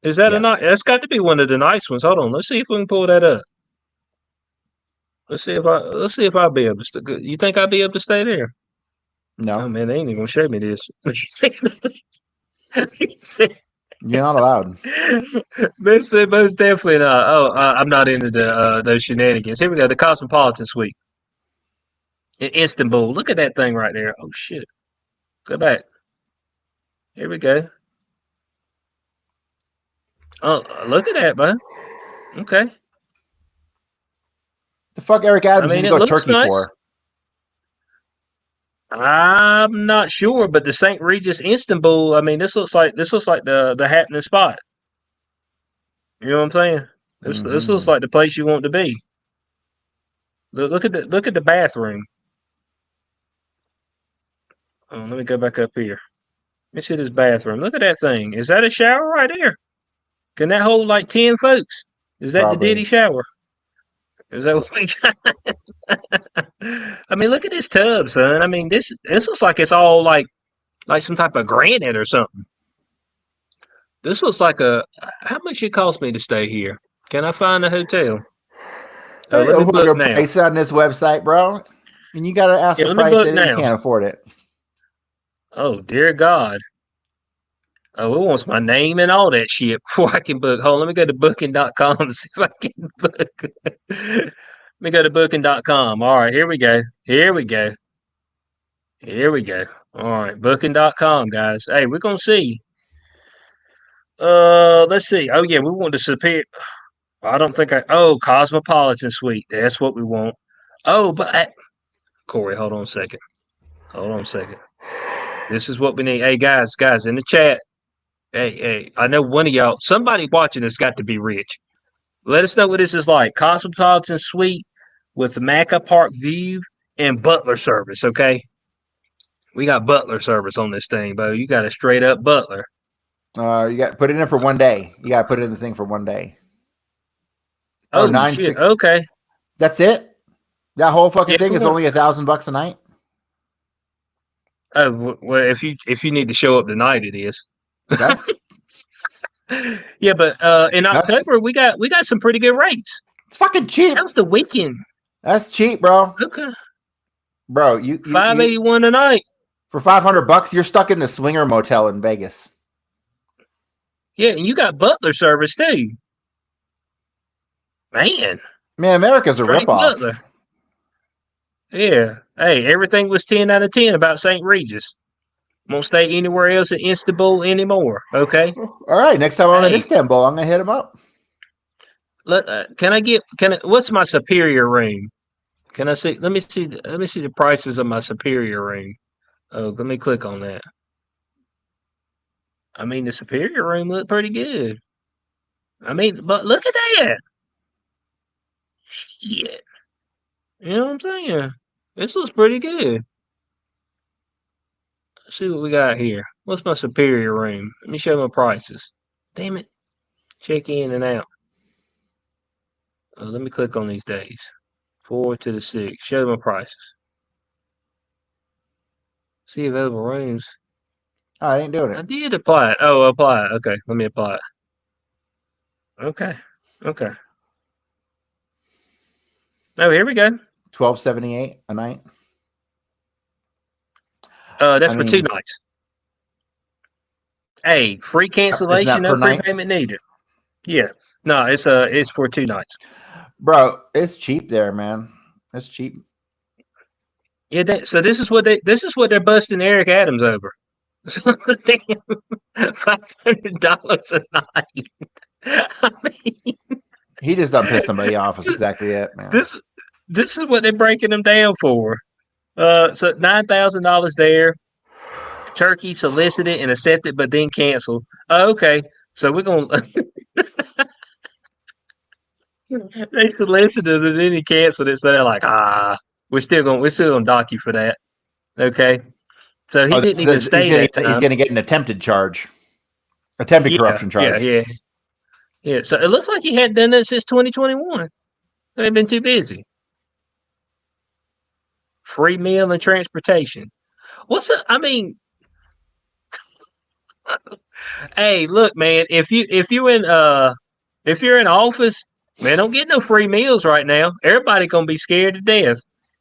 Is that a nice? That's got to be one of the nice ones. Hold on, let's see if we can pull that up. Let's see if I'll be able to. You think I'll be able to stay there? No. Oh man, they ain't even gonna show me this. You're not allowed. Most definitely not. Oh, I'm not into those shenanigans. Here we go. The Cosmopolitan Suite in Istanbul. Look at that thing right there. Oh shit. Go back. Here we go. Oh, look at that, man. Okay. The fuck Eric Adams didn't go to Turkey nice. for? I'm not sure, but the St. Regis Istanbul, I mean, this looks like the happening spot. You know what I'm saying? This looks like the place you want to be. Look at the bathroom. Oh, let me go back up here. Let me see this bathroom. Look at that thing. Is that a shower right there? Can that hold like 10 folks? Is that the Diddy shower? Is that what we got? I mean, look at this tub, son. I mean, this looks like it's all like some type of granite or something. This looks like how much it cost me to stay here? Can I find a hotel? Oh, let me book now. Price on this website, bro. And you got to ask the price and you can't afford it. Oh, dear God. Oh, it wants my name and all that shit before I can book. Hold on, let me go to booking.com and see if I can book. Let me go to booking.com. All right, here we go. All right, booking.com, guys. Hey, we're going to see. Let's see. Oh, yeah, we want the superior. I don't think Cosmopolitan Suite. That's what we want. Oh, but Corey, hold on a second. This is what we need. Hey, guys, in the chat. Hey, I know one of y'all, somebody watching this got to be rich. Let us know what this is like. Cosmopolitan Suite with the Macca Park view and butler service, okay? We got butler service on this thing, bro. You got a straight up butler. You got put it in for 1 day. You got to put it in the thing for 1 day. Oh, shit. Okay. That's it? That whole fucking thing is only $1,000 a night? Oh, well, if you need to show up tonight, it is. That's yeah, but in October we got some pretty good rates. It's fucking cheap. How's the weekend? That's cheap, bro. Okay, bro. You $581 a night for $500. You're stuck in the Swinger Motel in Vegas. Yeah, and you got butler service too. Man, America's a ripoff. Yeah. Hey, everything was 10 out of 10 about St. Regis. Won't stay anywhere else in Istanbul anymore. Okay. All right. Next time I'm in Istanbul, I'm gonna hit him up. What's my superior room? Can I see? Let me see the prices of my superior room. Oh, let me click on that. I mean, the superior room looked pretty good. I mean, but look at that. Shit. You know what I'm saying? This looks pretty good. Let's see what we got here. What's my superior room? Let me show my prices. Damn it. Check in and out. Let me click on these days. 4 to the 6. Show my prices. See available rooms. Oh, I ain't doing I it. did apply it. Oh, apply it. Okay, let me apply it. Okay. Okay. Oh, here we go. $12.78 a night. That's I for 2 mean- nights. Hey, free Isn't cancellation, that no per night? prepayment needed. Yeah. No, it's for 2 nights. Bro, it's cheap there, man. It's cheap. Yeah, so this is what they're busting Eric Adams over. Damn, $500 a night. I mean, He just done pissed somebody off. That's exactly it, man. this is what they're breaking them down for. So $9,000 there. Turkey solicited and accepted, but then canceled. Oh, okay, so we're gonna. They solicited and then he canceled it, so they're like, we're still gonna dock you for that. Okay, so he didn't even stay that time. He's gonna get an attempted charge, attempted corruption charge. Yeah. So it looks like he hadn't done that since 2021. They've been too busy. Free meal and transportation. What's up? I mean, hey, look, man. If you're in office, man, don't get no free meals right now. Everybody gonna be scared to death.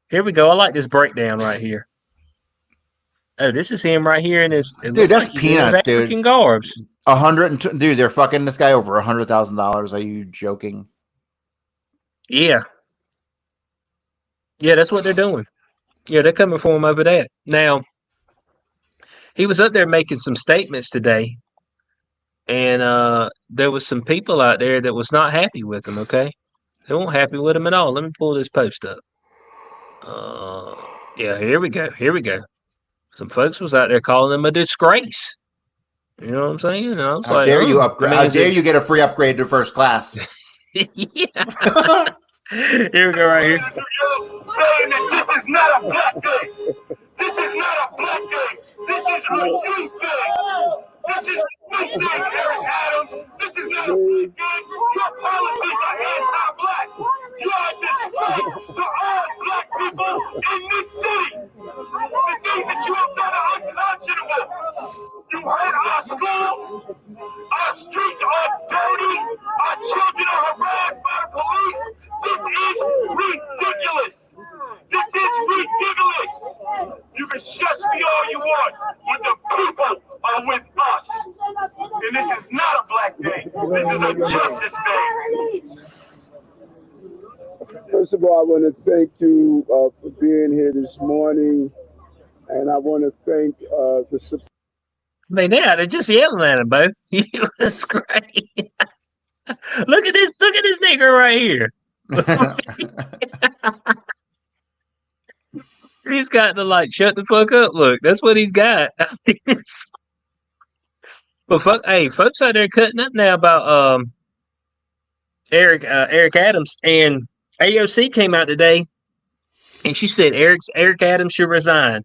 Here we go. I like this breakdown right here. Oh, this is him right here in his. Dude, that's peanuts, dude. African garbs. Dude, they're fucking this guy over $100,000. Are you joking? Yeah. Yeah, that's what they're doing. Yeah, they're coming for him over that. Now, he was up there making some statements today, and there was some people out there that was not happy with him, okay? They weren't happy with him at all. Let me pull this post up. Yeah, here we go. Here we go. Some folks was out there calling him a disgrace. You know what I'm saying? And I was How like, dare you upgrade? I mean, How dare you get a free upgrade to first class? Yeah. Here we go right here. Saying that this is not a black day. This is not a black day. This is a youth day. This is a youth day, Eric Adams. This is not a black day. Your policies are anti-black. You are a disgrace to all black people in this city. The things that you have done are unconscionable. You hurt our schools. Our streets are dirty. Our children are harassed by the police. This is ridiculous. This is ridiculous. You can shush me all you want, but the people are with us. And this is not a black day. This is a justice day. First of all, I want to thank you for being here this morning. And I want to thank the support. I mean, yeah, they're just yelling at him, Bo. That's great. Look at this nigga right here. He's got to like shut the fuck up. Look, that's what he's got. But fuck, hey, folks out there cutting up now about Eric Adams, and AOC came out today, and she said Eric Adams should resign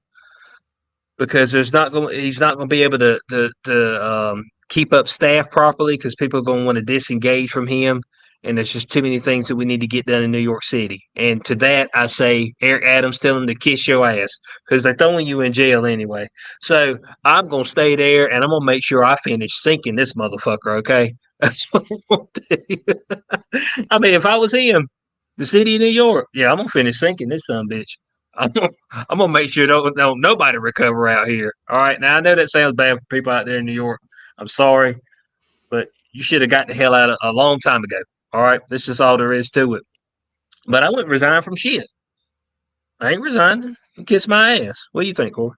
because he's not going to be able to keep up staff properly because people are going to want to disengage from him. And there's just too many things that we need to get done in New York City. And to that, I say, Eric Adams, tell him to kiss your ass because they're throwing you in jail anyway. So I'm going to stay there, and I'm going to make sure I finish sinking this motherfucker, okay? That's what I want to do. I mean, if I was him, the city of New York, yeah, I'm going to finish sinking this son of a bitch. I'm gonna make sure don't nobody recover out here. All right. Now I know that sounds bad for people out there in New York. I'm sorry, but you should have got the hell out of a long time ago. All right, that's just all there is to it. But I wouldn't resign from shit. I ain't resigning. Kiss my ass. What do you think, Corey?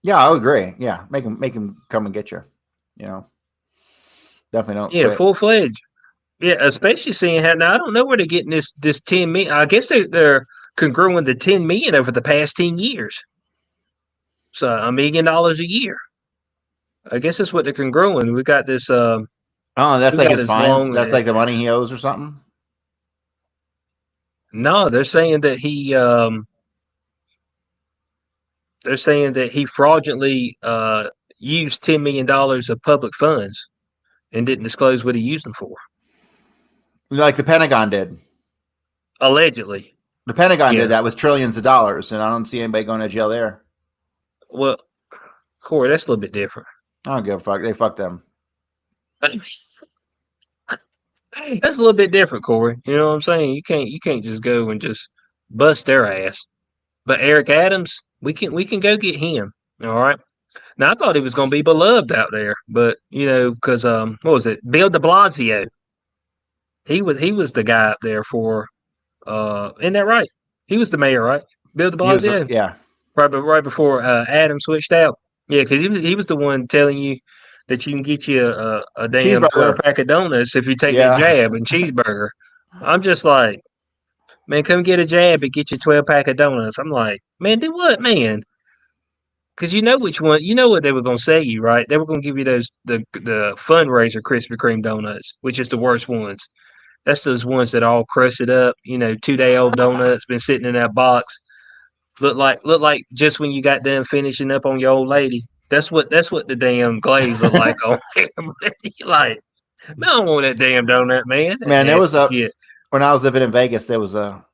Yeah, I agree. Yeah, make him come and get you. You know, definitely don't. Yeah, quit. full fledged. Yeah, especially seeing how now I don't know where they're getting this 10 million. I guess they're congruent to 10 million over the past 10 years. So $1 million a year. I guess that's what they're congruent. We got this Oh, that's Who like got his as fines. long That's as- like the money he owes or something. No, they're saying that he fraudulently used $10 million of public funds and didn't disclose what he used them for. Like the Pentagon did. Allegedly. The Pentagon Yeah. did that with trillions of dollars, and I don't see anybody going to jail there. Well, Corey, that's a little bit different. I don't give a fuck. They fuck them. That's a little bit different, Corey. You know what I'm saying? You can't just go and just bust their ass. But Eric Adams, we can go get him. All right. Now I thought he was going to be beloved out there, but because what was it? Bill De Blasio. He was the guy up there for. Isn't that right? He was the mayor, right? Bill De Blasio. Yeah. Right before Adams switched out. Yeah, because he was the one telling you that you can get you a damn 12-pack of donuts if you take a jab and cheeseburger. I'm just like, man, come get a jab and get your 12-pack of donuts. I'm like, man, do what, man? Because you know which one, you know what they were going to say you, right? They were going to give you the fundraiser Krispy Kreme donuts, which is the worst ones. That's those ones that are all crusted up, 2-day-old donuts, been sitting in that box. Look like just when you got done finishing up on your old lady. That's what the damn glaze look like on him. Like, man, I don't want that damn donut, man. Man, there was when I was living in Vegas, there was a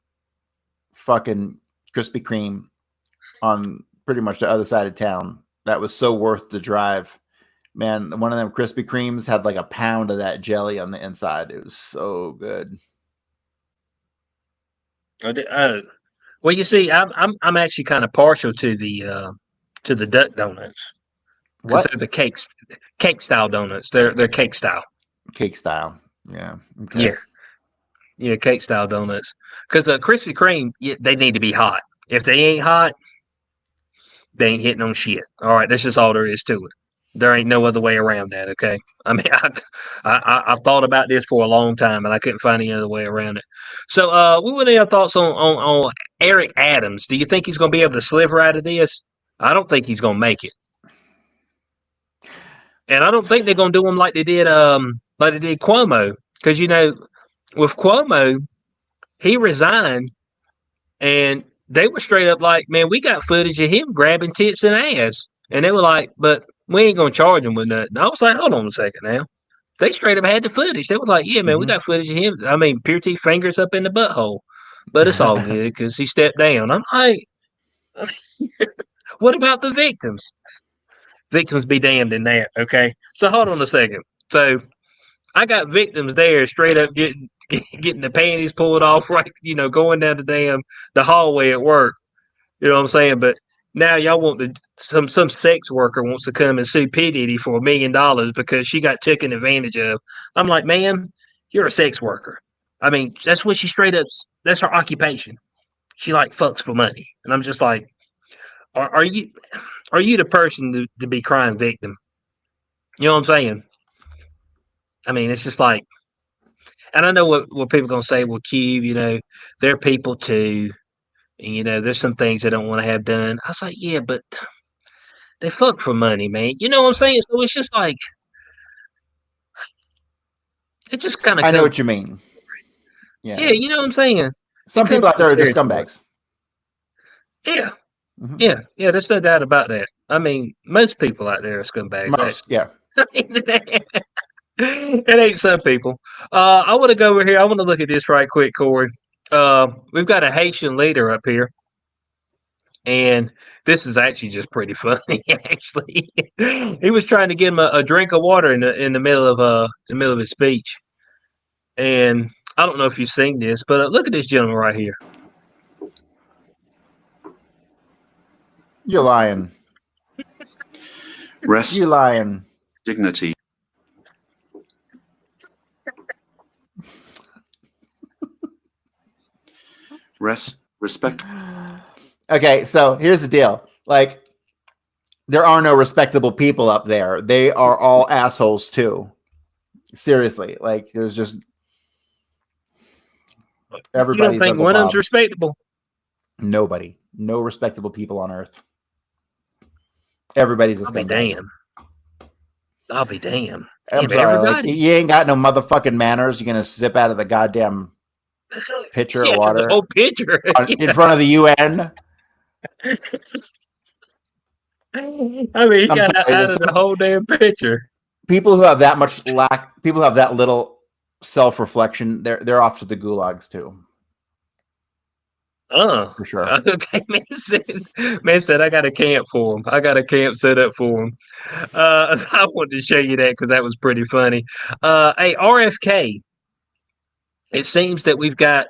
fucking Krispy Kreme on pretty much the other side of town. That was so worth the drive. Man, one of them Krispy Kremes had like a pound of that jelly on the inside. It was so good. Well, you see, I'm actually kind of partial to the duck donuts because they're the cake style donuts. They're cake style. Cake style, yeah, okay. Yeah, cake style donuts. Because Krispy Kreme, they need to be hot. If they ain't hot, they ain't hitting on shit. All right, that's just all there is to it. There ain't no other way around that. Okay, I mean, I've thought about this for a long time, and I couldn't find any other way around it. So, what were your thoughts on Eric Adams? Do you think he's going to be able to sliver out of this? I don't think he's going to make it, and I don't think they're going to do him like they did Cuomo, because with Cuomo, he resigned, and they were straight up like, man, we got footage of him grabbing tits and ass, and they were like, but we ain't gonna charge him with nothing. I was like, hold on a second now. They straight up had the footage. They was like, yeah, man, we got footage of him. I mean, pure teeth fingers up in the butthole. But it's all good because he stepped down. I'm like, what about the victims? Victims be damned in that, okay? So hold on a second. So I got victims there straight up getting the panties pulled off, right? Going down the hallway at work. You know what I'm saying? But now y'all want some sex worker wants to come and sue P. Diddy for $1 million because she got taken advantage of. I'm like, man, you're a sex worker. I mean, that's what she straight up. That's her occupation. She like fucks for money, and I'm just like, are you the person to be crying victim? You know what I'm saying? I mean, it's just like, and I know what people are gonna say. Well, Cube, they're people too. And, there's some things they don't want to have done. I was like, yeah, but they fuck for money, man. You know what I'm saying? So it's just like, it just kind of. I know what you mean. Yeah, you know what I'm saying? Some people out there are just scumbags. Yeah. Mm-hmm. Yeah, there's no doubt about that. I mean, most people out there are scumbags. Yeah. It ain't some people. I want to go over here. I want to look at this right quick, Corey. We've got a Haitian leader up here, and this is actually just pretty funny. Actually, he was trying to give him a drink of water in the middle of his speech, and I don't know if you've seen this, but look at this gentleman right here. You're lying. You're lying. Dignity. Respect. Okay, so here's the deal. Like, there are no respectable people up there. They are all assholes too. Seriously, like there's just everybody. You don't think one of them's respectable? Nobody. No respectable people on earth. Everybody's a scumbag. Damn. I'll be damned. I'm Damn, sorry, like everybody. you ain't got no motherfucking manners. You're gonna sip out of the goddamn pitcher Yeah, of water the whole picture. in front of the UN. I mean, he I'm got sorry. out of the whole damn picture. People who have that much people who have that little self-reflection, they're off to the gulags too. For sure. Okay, man said I got a camp for him. I got a camp set up for him. So I wanted to show you that because that was pretty funny. Hey, RFK. It seems that we've got,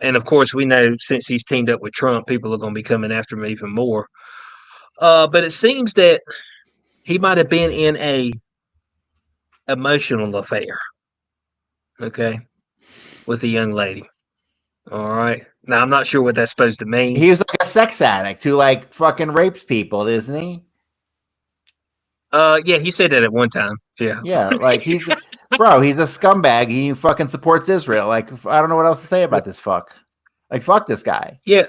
and of course we know since he's teamed up with Trump, people are going to be coming after him even more. But it seems that he might have been in a emotional affair. Okay, with a young lady. All right. Now I'm not sure what that's supposed to mean. He was like a sex addict who like fucking rapes people, isn't he? Yeah, he said that at one time. Yeah. Yeah, like he's a scumbag. He fucking supports Israel. Like I don't know what else to say about this fuck. Like fuck this guy. Yeah.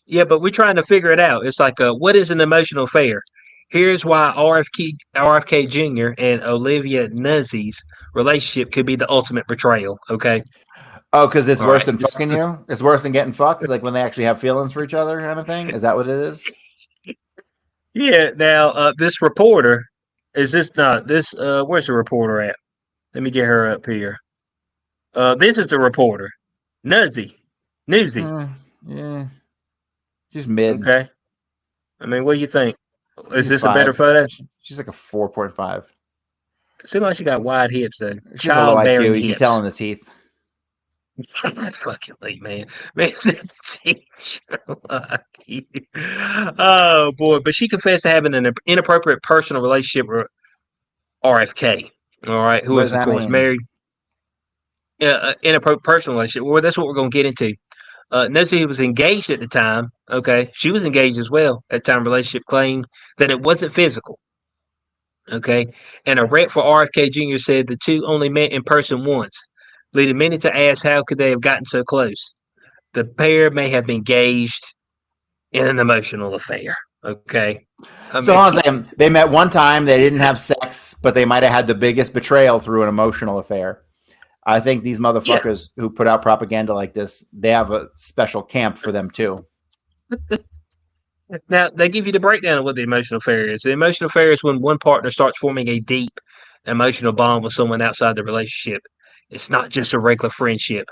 Yeah, but we're trying to figure it out. It's like what is an emotional affair? Here's why RFK Jr. and Olivia Nuzzi's relationship could be the ultimate betrayal. Okay. Oh, because it's All worse right. than fucking you? It's worse than getting fucked? Like when they actually have feelings for each other kind of thing? Is that what it is? Yeah. Now, this reporter, is this not this? Where's the reporter at? Let me get her up here. This is the reporter. Newsy. Yeah. She's mid. Okay. I mean, what do you think? Is this 5. a better photo? She's like a 4.5. Seems like she got wide hips, though. She's a low Childbearing IQ. You can tell in the teeth. That's fucking late, man. Man said oh boy, but she confessed to having an inappropriate personal relationship with RFK. All right, who is of course married. Inappropriate personal relationship. Well, that's what we're going to get into. Notice he was engaged at the time. Okay, she was engaged as well at the time. Relationship claimed that it wasn't physical. Okay, and a rep for RFK Jr. said the two only met in person once, leading many to ask how could they have gotten so close. The pair may have been engaged in an emotional affair. Okay. They met one time. They didn't have sex, but they might have had the biggest betrayal through an emotional affair. I think these motherfuckers who put out propaganda like this, they have a special camp for them too. Now, they give you the breakdown of what the emotional affair is. The emotional affair is when one partner starts forming a deep emotional bond with someone outside the relationship. It's not just a regular friendship.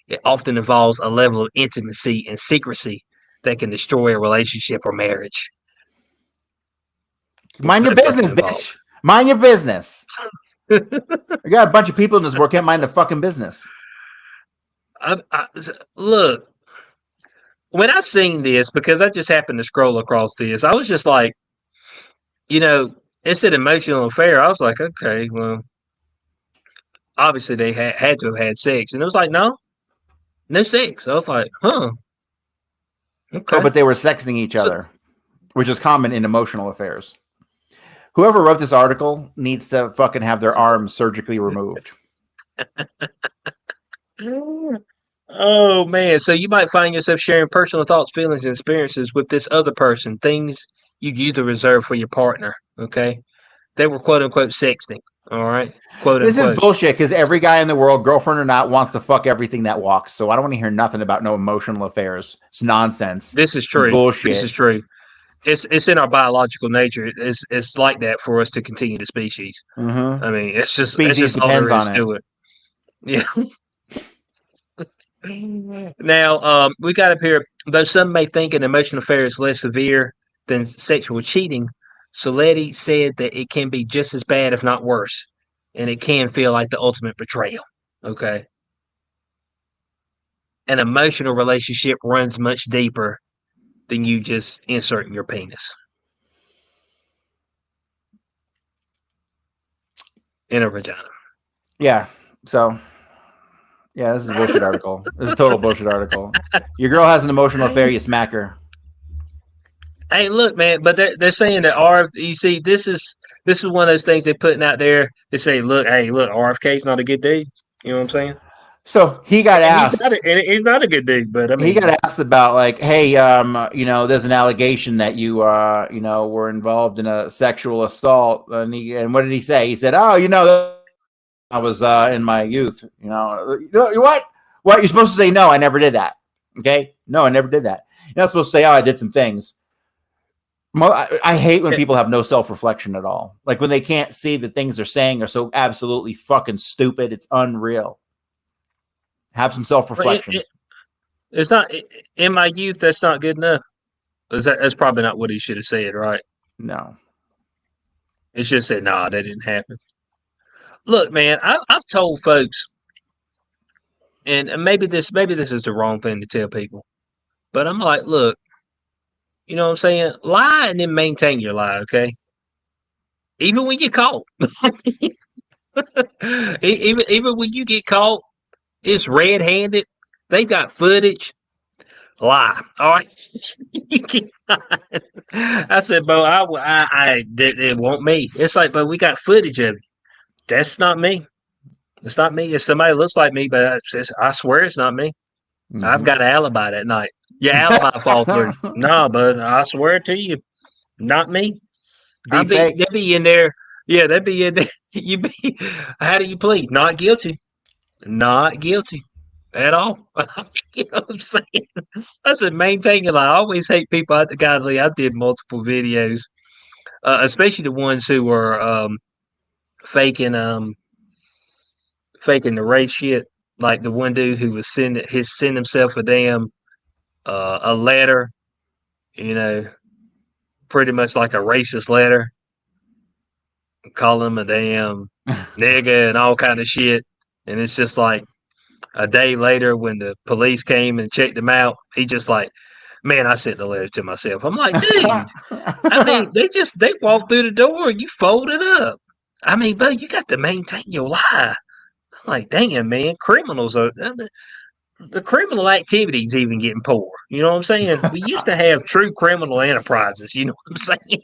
It often involves a level of intimacy and secrecy that can destroy a relationship or marriage. Mind your business, bitch. Mind your business. We got a bunch of people in this world can't mind their fucking business. Look, when I seen this, because I just happened to scroll across this, I was just like, it's an emotional affair. I was like, okay, well, obviously they had to have had sex. And it was like, no sex. I was like, huh. Okay. Oh, but they were sexting each other, which is common in emotional affairs. Whoever wrote this article needs to fucking have their arms surgically removed. Oh, man. So you might find yourself sharing personal thoughts, feelings, and experiences with this other person, things you usually reserve for your partner, okay? They were quote-unquote sexting, all right? This is bullshit because every guy in the world, girlfriend or not, wants to fuck everything that walks. So I don't want to hear nothing about no emotional affairs. It's nonsense. This is true. Bullshit. This is true. It's in our biological nature. It's like that for us to continue the species. Mm-hmm. I mean, it's just species all there depends is on to it. Yeah. Now, we got up here. Though some may think an emotional affair is less severe than sexual cheating, Soletti said that it can be just as bad, if not worse, and it can feel like the ultimate betrayal. Okay. An emotional relationship runs much deeper than you just inserting your penis in a vagina. Yeah. So, yeah, this is a bullshit article. This is a total bullshit article. Your girl has an emotional affair, you smack her. Hey, look, man, but they're saying that you see, this is one of those things they're putting out there. They say, look, RFK's not a good dude. You know what I'm saying? So he got asked. He's not a good dude, but I mean, he got asked about like, hey, there's an allegation that you, were involved in a sexual assault, and what did he say? He said, oh, I was in my youth. What? What? You're supposed to say no. I never did that. Okay, no, I never did that. You're not supposed to say, oh, I did some things. I hate when people have no self-reflection at all. Like when they can't see the things they're saying are so absolutely fucking stupid. It's unreal. Have some self-reflection. It's not in my youth. That's not good enough. That's probably not what he should have said, right? No. It should have said, "Nah, that didn't happen." Look, man, I've told folks, and maybe this is the wrong thing to tell people, but I'm like, look, you know what I'm saying? Lie and then maintain your lie, okay? Even when you're caught, even when you get caught, it's red-handed. They've got footage. Lie. All right. I said, bro, it won't me. It's like, but we got footage of it. That's not me. It's not me. If somebody looks like me, but I swear it's not me. Mm-hmm. I've got an alibi that night. Your alibi fall through. No, but I swear to you, not me. They'd be in there. Yeah, they'd be in there. How do you plead? Not guilty. Not guilty. At all. You know what I'm saying? That's the main thing. I always hate people. Godly, I did multiple videos, especially the ones who were faking the race shit. Like the one dude who was send himself a damn a letter, pretty much like a racist letter, call him a damn nigga and all kind of shit. And it's just like, a day later, when the police came and checked him out, he just like, man, I sent the letter to myself. I'm like, dude, I mean, they walked through the door and you fold it up. I mean, but you got to maintain your lie. I'm like, damn, man, criminals are the criminal activity's even getting poor. You know what I'm saying? We used to have true criminal enterprises. You know what I'm saying?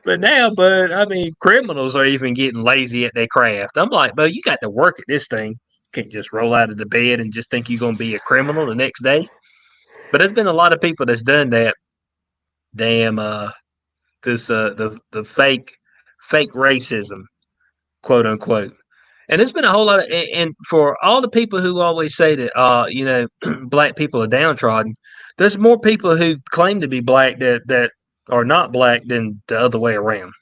But now, I mean, criminals are even getting lazy at their craft. I'm like, but you got to work at this thing. Can't just roll out of the bed and just think you're going to be a criminal the next day. But there's been a lot of people that's done that. Damn, the fake racism, quote unquote. And there's been a whole lot of, and for all the people who always say that, black people are downtrodden, there's more people who claim to be black that are not black than the other way around.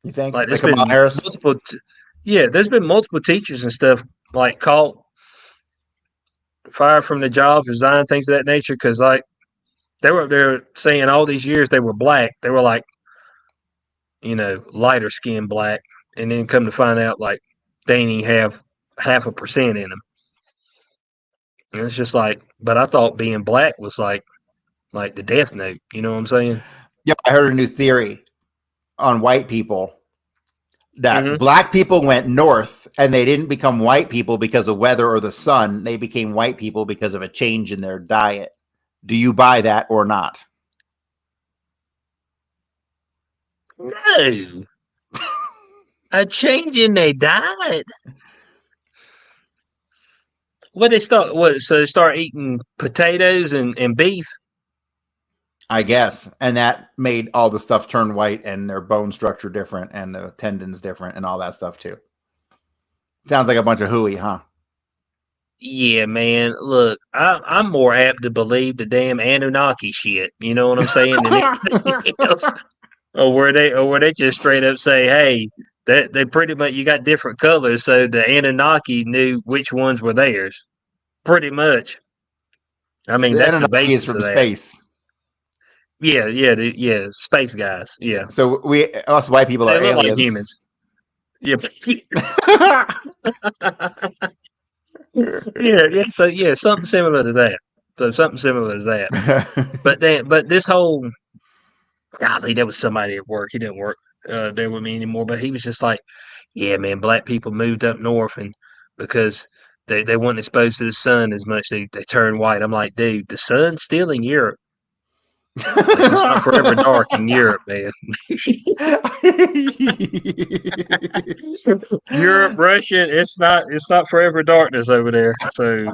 You think? Like there's been multiple. Yeah, there's been multiple teachers and stuff like caught, fired from the jobs, resigned, things of that nature, because like they were up there saying all these years they were black. They were like, lighter skinned black, and then come to find out like they ain't even have 0.5% in them. And it's just like, but I thought being black was like the death note. You know what I'm saying? Yeah, I heard a new theory on white people. That black people went north and they didn't become white people because of weather or the sun. They became white people because of a change in their diet. Do you buy that or not? No. A change in their diet? So they start eating potatoes and beef? I guess. And that made all the stuff turn white and their bone structure different and the tendons different and all that stuff too. Sounds like a bunch of hooey, huh? Yeah, man. Look, I'm more apt to believe the damn Anunnaki shit. You know what I'm saying? Than anything else. Or where they just straight up say, hey, they pretty much, you got different colors, so the Anunnaki knew which ones were theirs. Pretty much. I mean, that's the basis from of that. Space. Yeah, space guys. Yeah. So us white people are aliens. Like humans. Yeah. yeah. So something similar to that. But this whole, golly, there was somebody at work. He didn't work there with me anymore. But he was just like, yeah, man, black people moved up north and because they weren't exposed to the sun as much, they turned white. I'm like, dude, the sun's still in Europe. Like, it's not forever dark in Europe, man. Europe, Russian, it's not forever darkness over there. So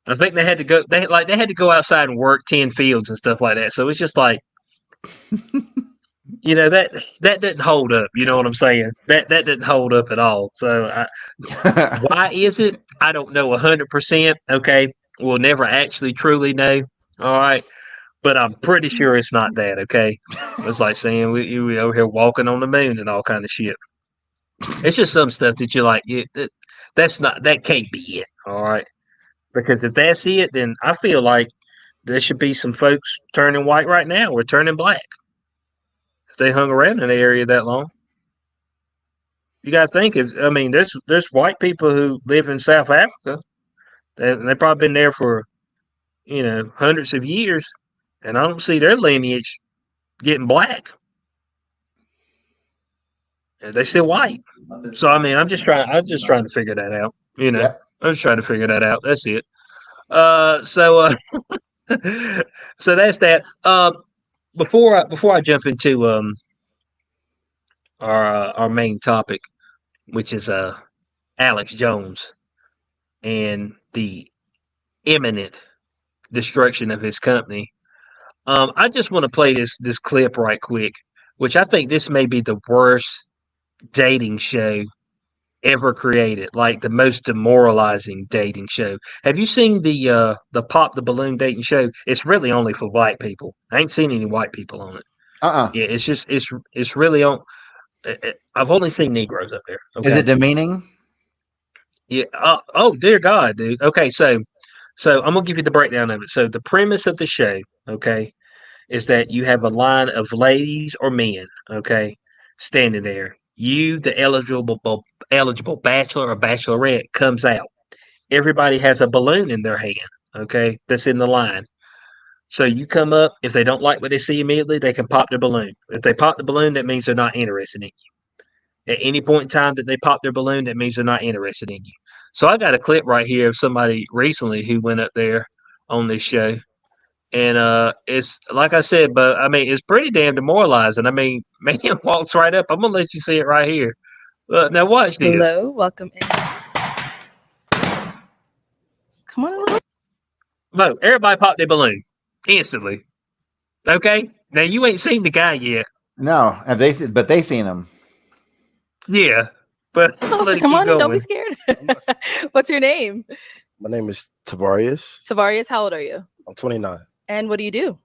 I think they had to go. They had to go outside and work 10 fields and stuff like that. So it's just like, that didn't hold up. You know what I'm saying? That didn't hold up at all. So why is it? I don't know 100%. Okay, we'll never actually truly know. All right, but I'm pretty sure it's not that. Okay, it's like saying we over here walking on the moon and all kind of shit. It's just some stuff that you're like, that can't be it. All right, because if that's it, then I feel like there should be some folks turning white right now or turning black. If they hung around in the area that long. You got to think. There's white people who live in South Africa. They've probably been there for hundreds of years, and I don't see their lineage getting black. And they're still white. So I'm just trying to figure that out. Yep. I'm just trying to figure that out. That's it. So that's that. Before I jump into our main topic, which is Alex Jones and the imminent destruction of his company. I just want to play this clip right quick, which I think this may be the worst dating show ever created, like the most demoralizing dating show. Have you seen the Pop the Balloon dating show? It's really only for white people. I ain't seen any white people on it. Yeah, it's really on. I've only seen Negroes up there. Okay? Is it demeaning? Yeah. Oh, dear God, dude. Okay, so I'm gonna give you the breakdown of it. So the premise of the show, okay, is that you have a line of ladies or men, okay, standing there. You, the eligible bachelor or bachelorette, comes out. Everybody has a balloon in their hand, okay, that's in the line. So you come up. If they don't like what they see immediately, they can pop their balloon. If they pop the balloon, that means they're not interested in you. At any point in time that they pop their balloon, that means they're not interested in you. So I got a clip right here of somebody recently who went up there on this show. And it's like I said, but it's pretty damn demoralizing. Man walks right up. I'm gonna let you see it right here. Now watch this. Hello, welcome in. Come on. Vote. Everybody pop their balloon instantly. Okay. Now you ain't seen the guy yet. No, have they? But they seen him. Yeah, but Come on in. Don't be scared. What's your name? My name is Tavarius. Tavarius, how old are you? I'm 29. And what do you do?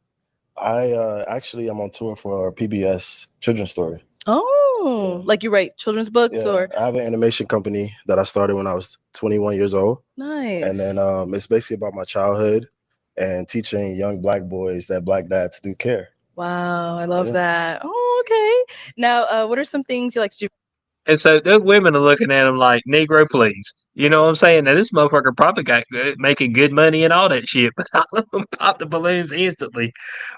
I I'm on tour for PBS Children's Story. Oh, like you write children's books or? I have an animation company that I started when I was 21 years old. Nice. And then it's basically about my childhood and teaching young Black boys that Black dads do care. Wow, I love that. Oh, okay. Now, what are some things you like to do? And so those women are looking at him like, Negro, please. You know what I'm saying? Now, this motherfucker probably got making good money and all that shit, but all of them pop the balloons instantly.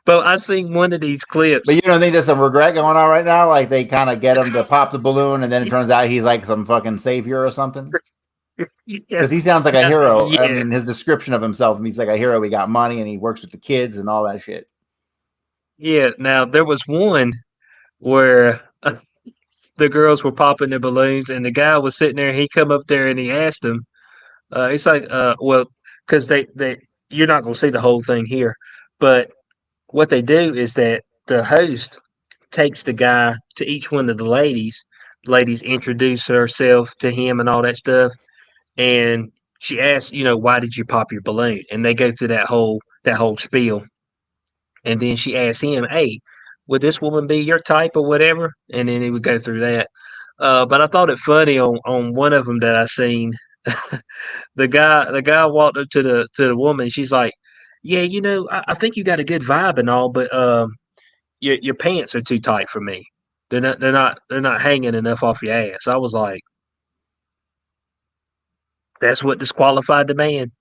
But I seen one of these clips. But you don't think there's some regret going on right now? Like they kind of get him to pop the balloon, and then it turns out he's like some fucking savior or something? Because he sounds like a hero. Yeah. I mean, his description of himself, he's like a hero. He got money, and he works with the kids and all that shit. Yeah. Now, there was one where the girls were popping their balloons, and the guy was sitting there. He come up there and he asked them. He's like, well, because they you're not gonna see the whole thing here, but what they do is that the host takes the guy to each one of the ladies. Ladies introduce herself to him and all that stuff, and she asks, why did you pop your balloon? And they go through that whole spiel, and then she asks him, hey, would this woman be your type or whatever? And then he would go through that. But I thought it funny on one of them that I seen. the guy walked up to the woman. She's like, yeah, I think you got a good vibe and all, but your pants are too tight for me. They're not hanging enough off your ass. I was like, that's what disqualified the man.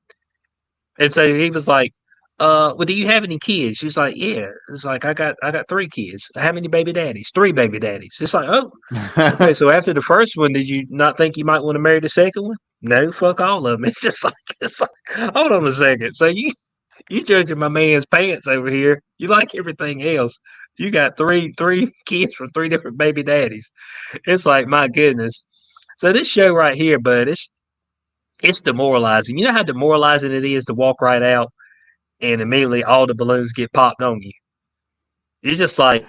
And so he was like, well, do you have any kids? She's like, yeah. It's like, I got 3 kids. How many baby daddies? 3 baby daddies. It's like, oh, okay. So after the first one, did you not think you might want to marry the second one? No, fuck all of them. It's like, hold on a second. So You judging my man's pants over here. You like everything else. You got three kids from 3 different baby daddies. It's like, my goodness. So this show right here, bud, it's demoralizing. You know how demoralizing it is to walk right out and immediately all the balloons get popped on you. You're just like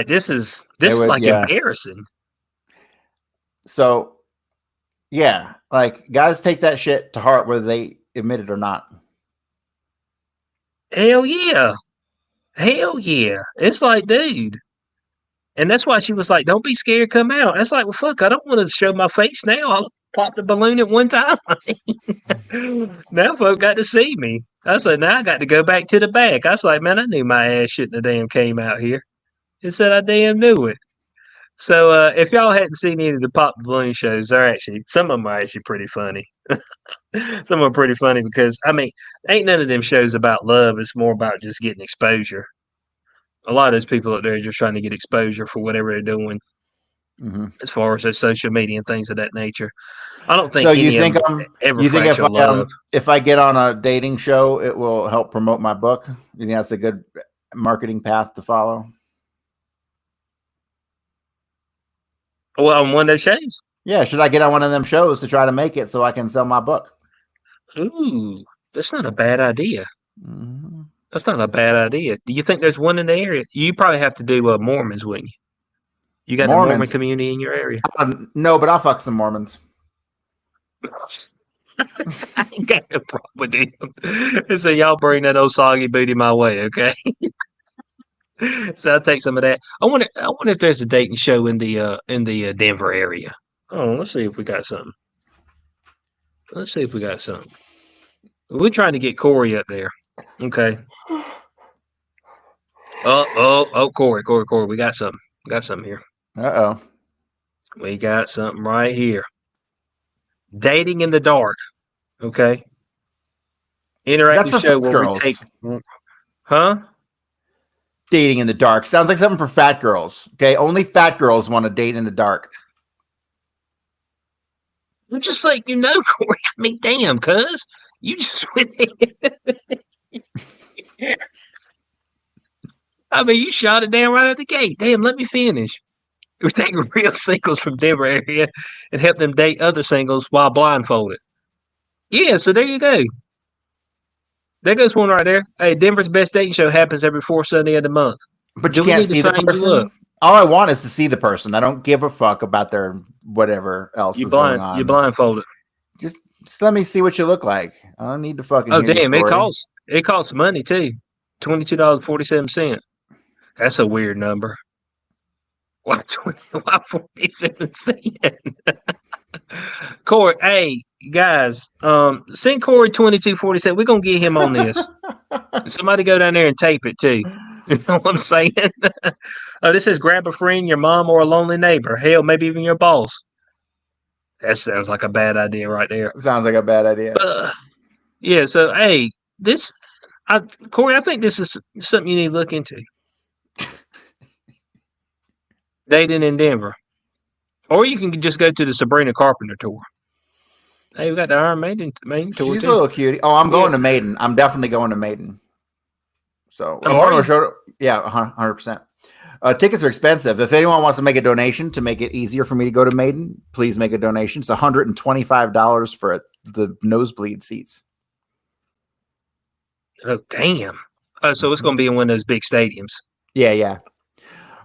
this is embarrassing. So, yeah, like guys take that shit to heart whether they admit it or not. Hell yeah. Hell yeah. It's like, dude. And that's why she was like, don't be scared, come out. That's like, well, fuck, I don't want to show my face now. I'll pop the balloon at one time. Now folk got to see me. I said, now I got to go back to the back. I was like, man, I knew my ass shouldn't have damn came out here. It said I damn knew it. So if y'all hadn't seen any of the pop balloon shows, some of them are actually pretty funny. Some are pretty funny because, I mean, ain't none of them shows about love. It's more about just getting exposure. A lot of those people out there are just trying to get exposure for whatever they're doing, as far as their social media and things of that nature. I don't think So any of them ever if I get on a dating show, it will help promote my book? You think that's a good marketing path to follow? Well, on one of those shows? Yeah, should I get on one of them shows to try to make it so I can sell my book? Ooh, that's not a bad idea. That's not a bad idea. Do you think there's one in the area? You probably have to do Mormons, wouldn't you? You got a Mormon community in your area? No, but I'll fuck some Mormons. I ain't got no problem with them. So y'all bring that old soggy booty my way, okay? So I'll take some of that. I wonder if there's a dating show in the Denver area. Oh, let's see if we got something. We're trying to get Corey up there. Okay. Corey, we got something. Here. Uh-oh. We got something right here. Dating in the dark. Okay. Interactive show where we take. Huh? Dating in the dark. Sounds like something for fat girls. Okay. Only fat girls want to date in the dark. I'm just like, Corey. I mean, damn, cuz. You just went in. I mean, you shot it down right at the gate. Damn, let me finish. We're taking real singles from Denver area and help them date other singles while blindfolded. Yeah, so there you go. There goes one right there. Hey, Denver's best dating show happens every 4th Sunday of the month. But you can't see the person. All I want is to see the person. I don't give a fuck about their whatever else is going on. You blindfolded. Just let me see what you look like. I don't need to fucking. Oh damn! It costs money too. $22.47. That's a weird number. Why 47 cents? Corey, hey guys, send Corey 2247. We're gonna get him on this. Somebody go down there and tape it too. You know what I'm saying? This says grab a friend, your mom, or a lonely neighbor. Hell, maybe even your boss. That sounds like a bad idea right there. Sounds like a bad idea. Yeah. So hey, Corey, I think this is something you need to look into. Dating in Denver. Or you can just go to the Sabrina Carpenter tour. Hey, we got the Iron Maiden tour. She's a little cutie. Oh, I'm going to Maiden. I'm definitely going to Maiden. So, yeah, 100%. Tickets are expensive. If anyone wants to make a donation to make it easier for me to go to Maiden, please make a donation. It's $125 for the nosebleed seats. Oh, damn. Oh, so it's going to be in one of those big stadiums. Yeah.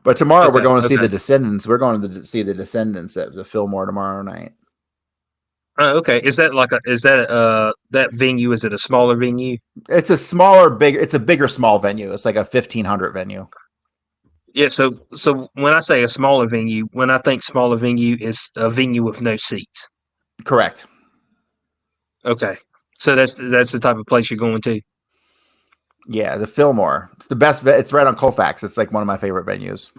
But tomorrow we're going to see the Descendants. We're going to see the Descendants at the Fillmore tomorrow night. Oh, okay. Is that that venue? Is it a smaller venue? It's a bigger small venue. It's like a 1,500 venue. Yeah. So when I say a smaller venue, when I think smaller venue is a venue with no seats. Correct. Okay. So that's the type of place you're going to. Yeah, the Fillmore. It's the best. It's right on Colfax. It's like one of my favorite venues.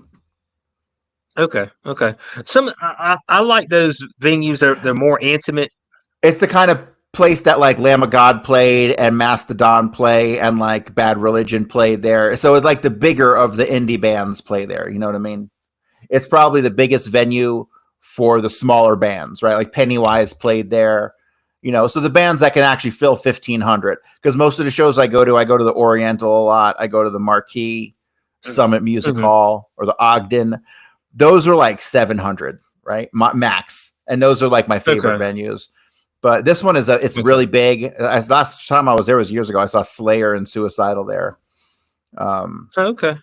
Okay. I like those venues. They're more intimate. It's the kind of place that like Lamb of God played and Mastodon play and like Bad Religion played there. So it's like the bigger of the indie bands play there. You know what I mean? It's probably the biggest venue for the smaller bands, right? Like Pennywise played there. So the bands that can actually fill 1,500, because most of the shows I go to the Oriental a lot. I go to the Marquee, Summit Music Hall, or the Ogden. Those are like 700, right? Max. And those are like my favorite venues. But this one it's really big. As last time I was there was years ago. I saw Slayer and Suicidal there. Okay.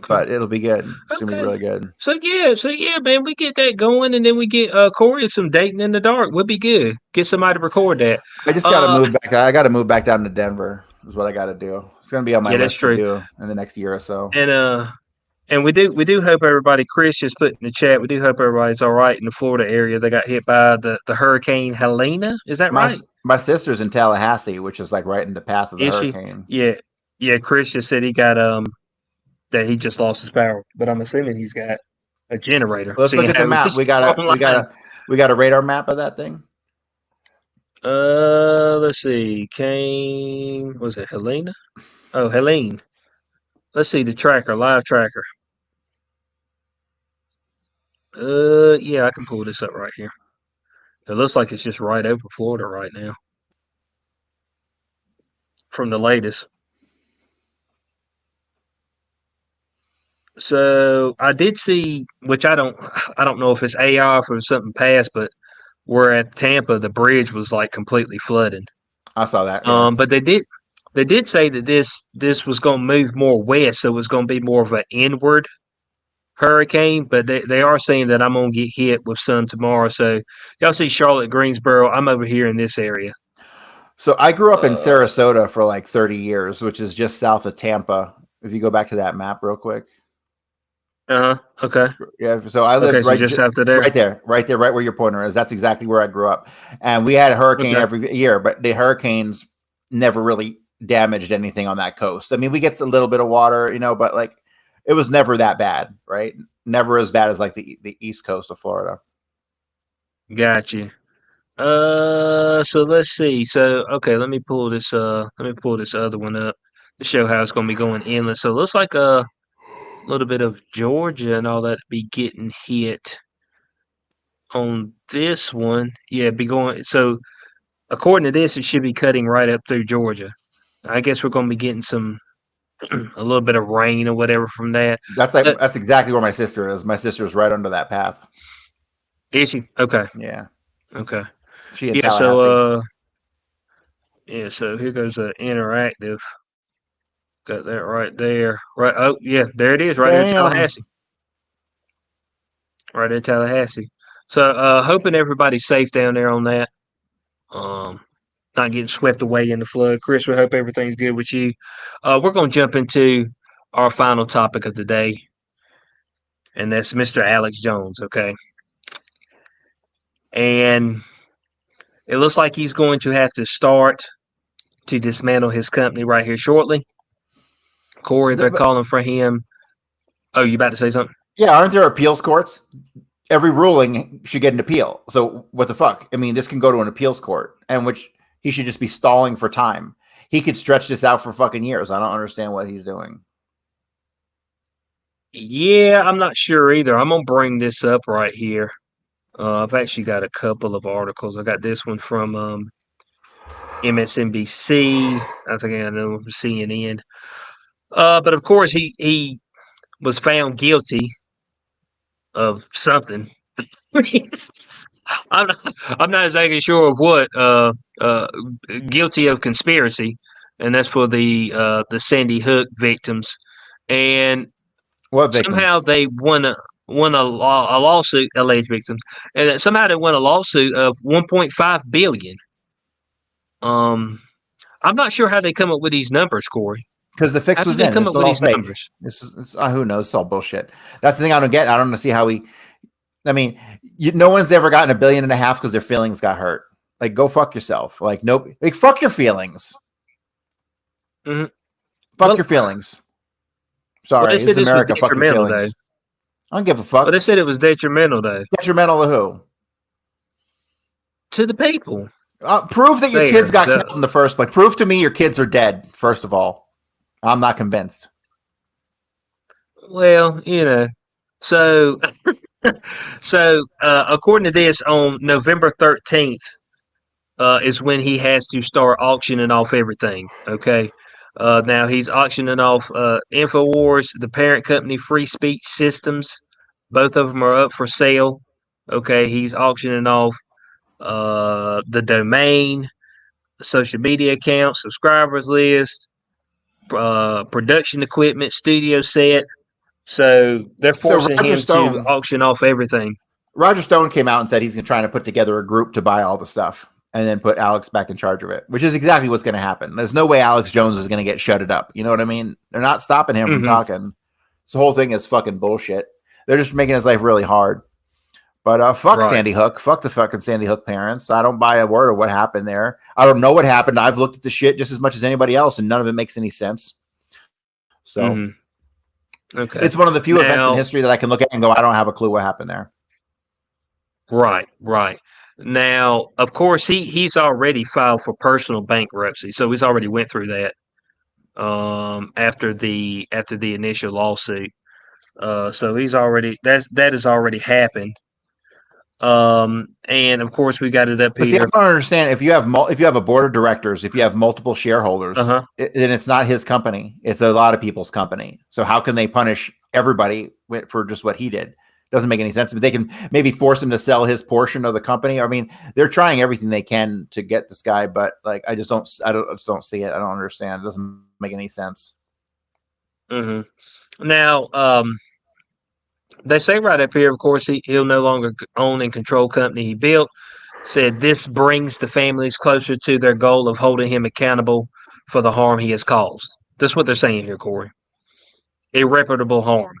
But it'll be good. It's gonna be really good. So yeah, man, we get that going, and then we get Corey some dating in the dark. We'll be good. Get somebody to record that. I just got to move back. I got to move back down to Denver. Is what I got to do. It's gonna be on my list to do in the next year or so. And we do hope everybody. Chris just put in the chat. We do hope everybody's all right in the Florida area. They got hit by the Hurricane Helena. Is that right? My sister's in Tallahassee, which is like right in the path of the hurricane. Yeah. Chris just said he got that he just lost his power, but I'm assuming he's got a generator. Let's look at the map. We got a radar map of that thing. Let's see. Was it Helena? Oh, Helene. Let's see the tracker, live tracker. Yeah, I can pull this up right here. It looks like it's just right over Florida right now. From the latest. So I did see, which I don't know if it's AI or if something passed, but where at Tampa the bridge was like completely flooded. I saw that. Yeah. But they did say that this was going to move more west, so it was going to be more of an inward hurricane. But they are saying that I'm going to get hit with some tomorrow. So y'all see Charlotte, Greensboro. I'm over here in this area. So I grew up in Sarasota for like 30 years, which is just south of Tampa. If you go back to that map real quick. Okay. Yeah. So I lived right just after there, right where your pointer is. That's exactly where I grew up. And we had a hurricane every year, but the hurricanes never really damaged anything on that coast. I mean, we get a little bit of water, but like it was never that bad, right? Never as bad as like the east coast of Florida. Got you. So let's see. So let me pull this other one up to show how it's going to be going inland. So it looks like a little bit of Georgia and all that be getting hit on this one. Yeah, be going. So according to this, it should be cutting right up through Georgia. I guess we're going to be getting a little bit of rain or whatever from that. That's exactly where my sister is. My sister's right under that path. Is she? Okay. Yeah. Okay. She in Tallahassee. So here goes interactive. Got that right there. Right. Oh, yeah, there it is. Right there in Tallahassee. Right there in Tallahassee. So hoping everybody's safe down there on that. Not getting swept away in the flood. Chris, we hope everything's good with you. We're going to jump into our final topic of the day, and that's Mr. Alex Jones, okay? And it looks like he's going to have to start to dismantle his company right here shortly. Corey, they're calling for him. Oh, you about to say something? Yeah, aren't there appeals courts? Every ruling should get an appeal. So what the fuck? I mean, this can go to an appeals court, and which he should just be stalling for time. He could stretch this out for fucking years. I don't understand what he's doing. Yeah, I'm not sure either. I'm going to bring this up right here. I've actually got a couple of articles. I got this one from MSNBC. I think I know from CNN. But of course, he was found guilty of something. I'm not exactly sure of what. Guilty of conspiracy, and that's for the Sandy Hook victims. And what victims? Somehow they won a lawsuit, alleged victims, and somehow they won a lawsuit of $1.5 billion. I'm not sure how they come up with these numbers, Corey. Because the fix was in. Come up with these numbers. Who knows? It's all bullshit. That's the thing I don't get. I don't see how I mean, no one's ever gotten $1.5 billion because their feelings got hurt. Like, go fuck yourself. Like, nope. Like, fuck your feelings. Mm-hmm. Fuck your feelings. Sorry, it's America. Fuck your feelings. I don't give a fuck. But they said it was detrimental, though. Detrimental to who? To the people. Prove that your kids got killed in the first place. Prove to me your kids are dead, first of all. I'm not convinced. Well, so according to this, on November 13th, is when he has to start auctioning off everything. Okay. Now he's auctioning off Infowars, the parent company, Free Speech Systems. Both of them are up for sale. Okay. He's auctioning off the domain, social media account, subscribers list, production equipment, studio set. So they're forcing Roger him to Stone, auction off everything. Roger Stone came out and said he's trying to put together a group to buy all the stuff and then put Alex back in charge of it, which is exactly what's going to happen. There's no way Alex Jones is going to get shutted up. You know what I mean? They're not stopping him from talking. This whole thing is fucking bullshit. They're just making his life really hard. But fuck Sandy Hook. Fuck the fucking Sandy Hook parents. I don't buy a word of what happened there. I don't know what happened. I've looked at the shit just as much as anybody else, and none of it makes any sense. So okay, it's one of the few events in history that I can look at and go, I don't have a clue what happened there. Right. Now, of course, he's already filed for personal bankruptcy, so he's already went through that after the initial lawsuit. So he's already that has already happened. And of course, we got it up But here. see, I don't understand if you have a board of directors, if you have multiple shareholders, then it's not his company; it's a lot of people's company. So how can they punish everybody for just what he did? Doesn't make any sense. But they can maybe force him to sell his portion of the company. I mean, they're trying everything they can to get this guy, but like, I just don't see it. I don't understand. It doesn't make any sense. Now, they say right up here, of course, he'll no longer own and control company he built. Said this brings the families closer to their goal of holding him accountable for the harm he has caused. That's what they're saying here, Corey. Irreparable harm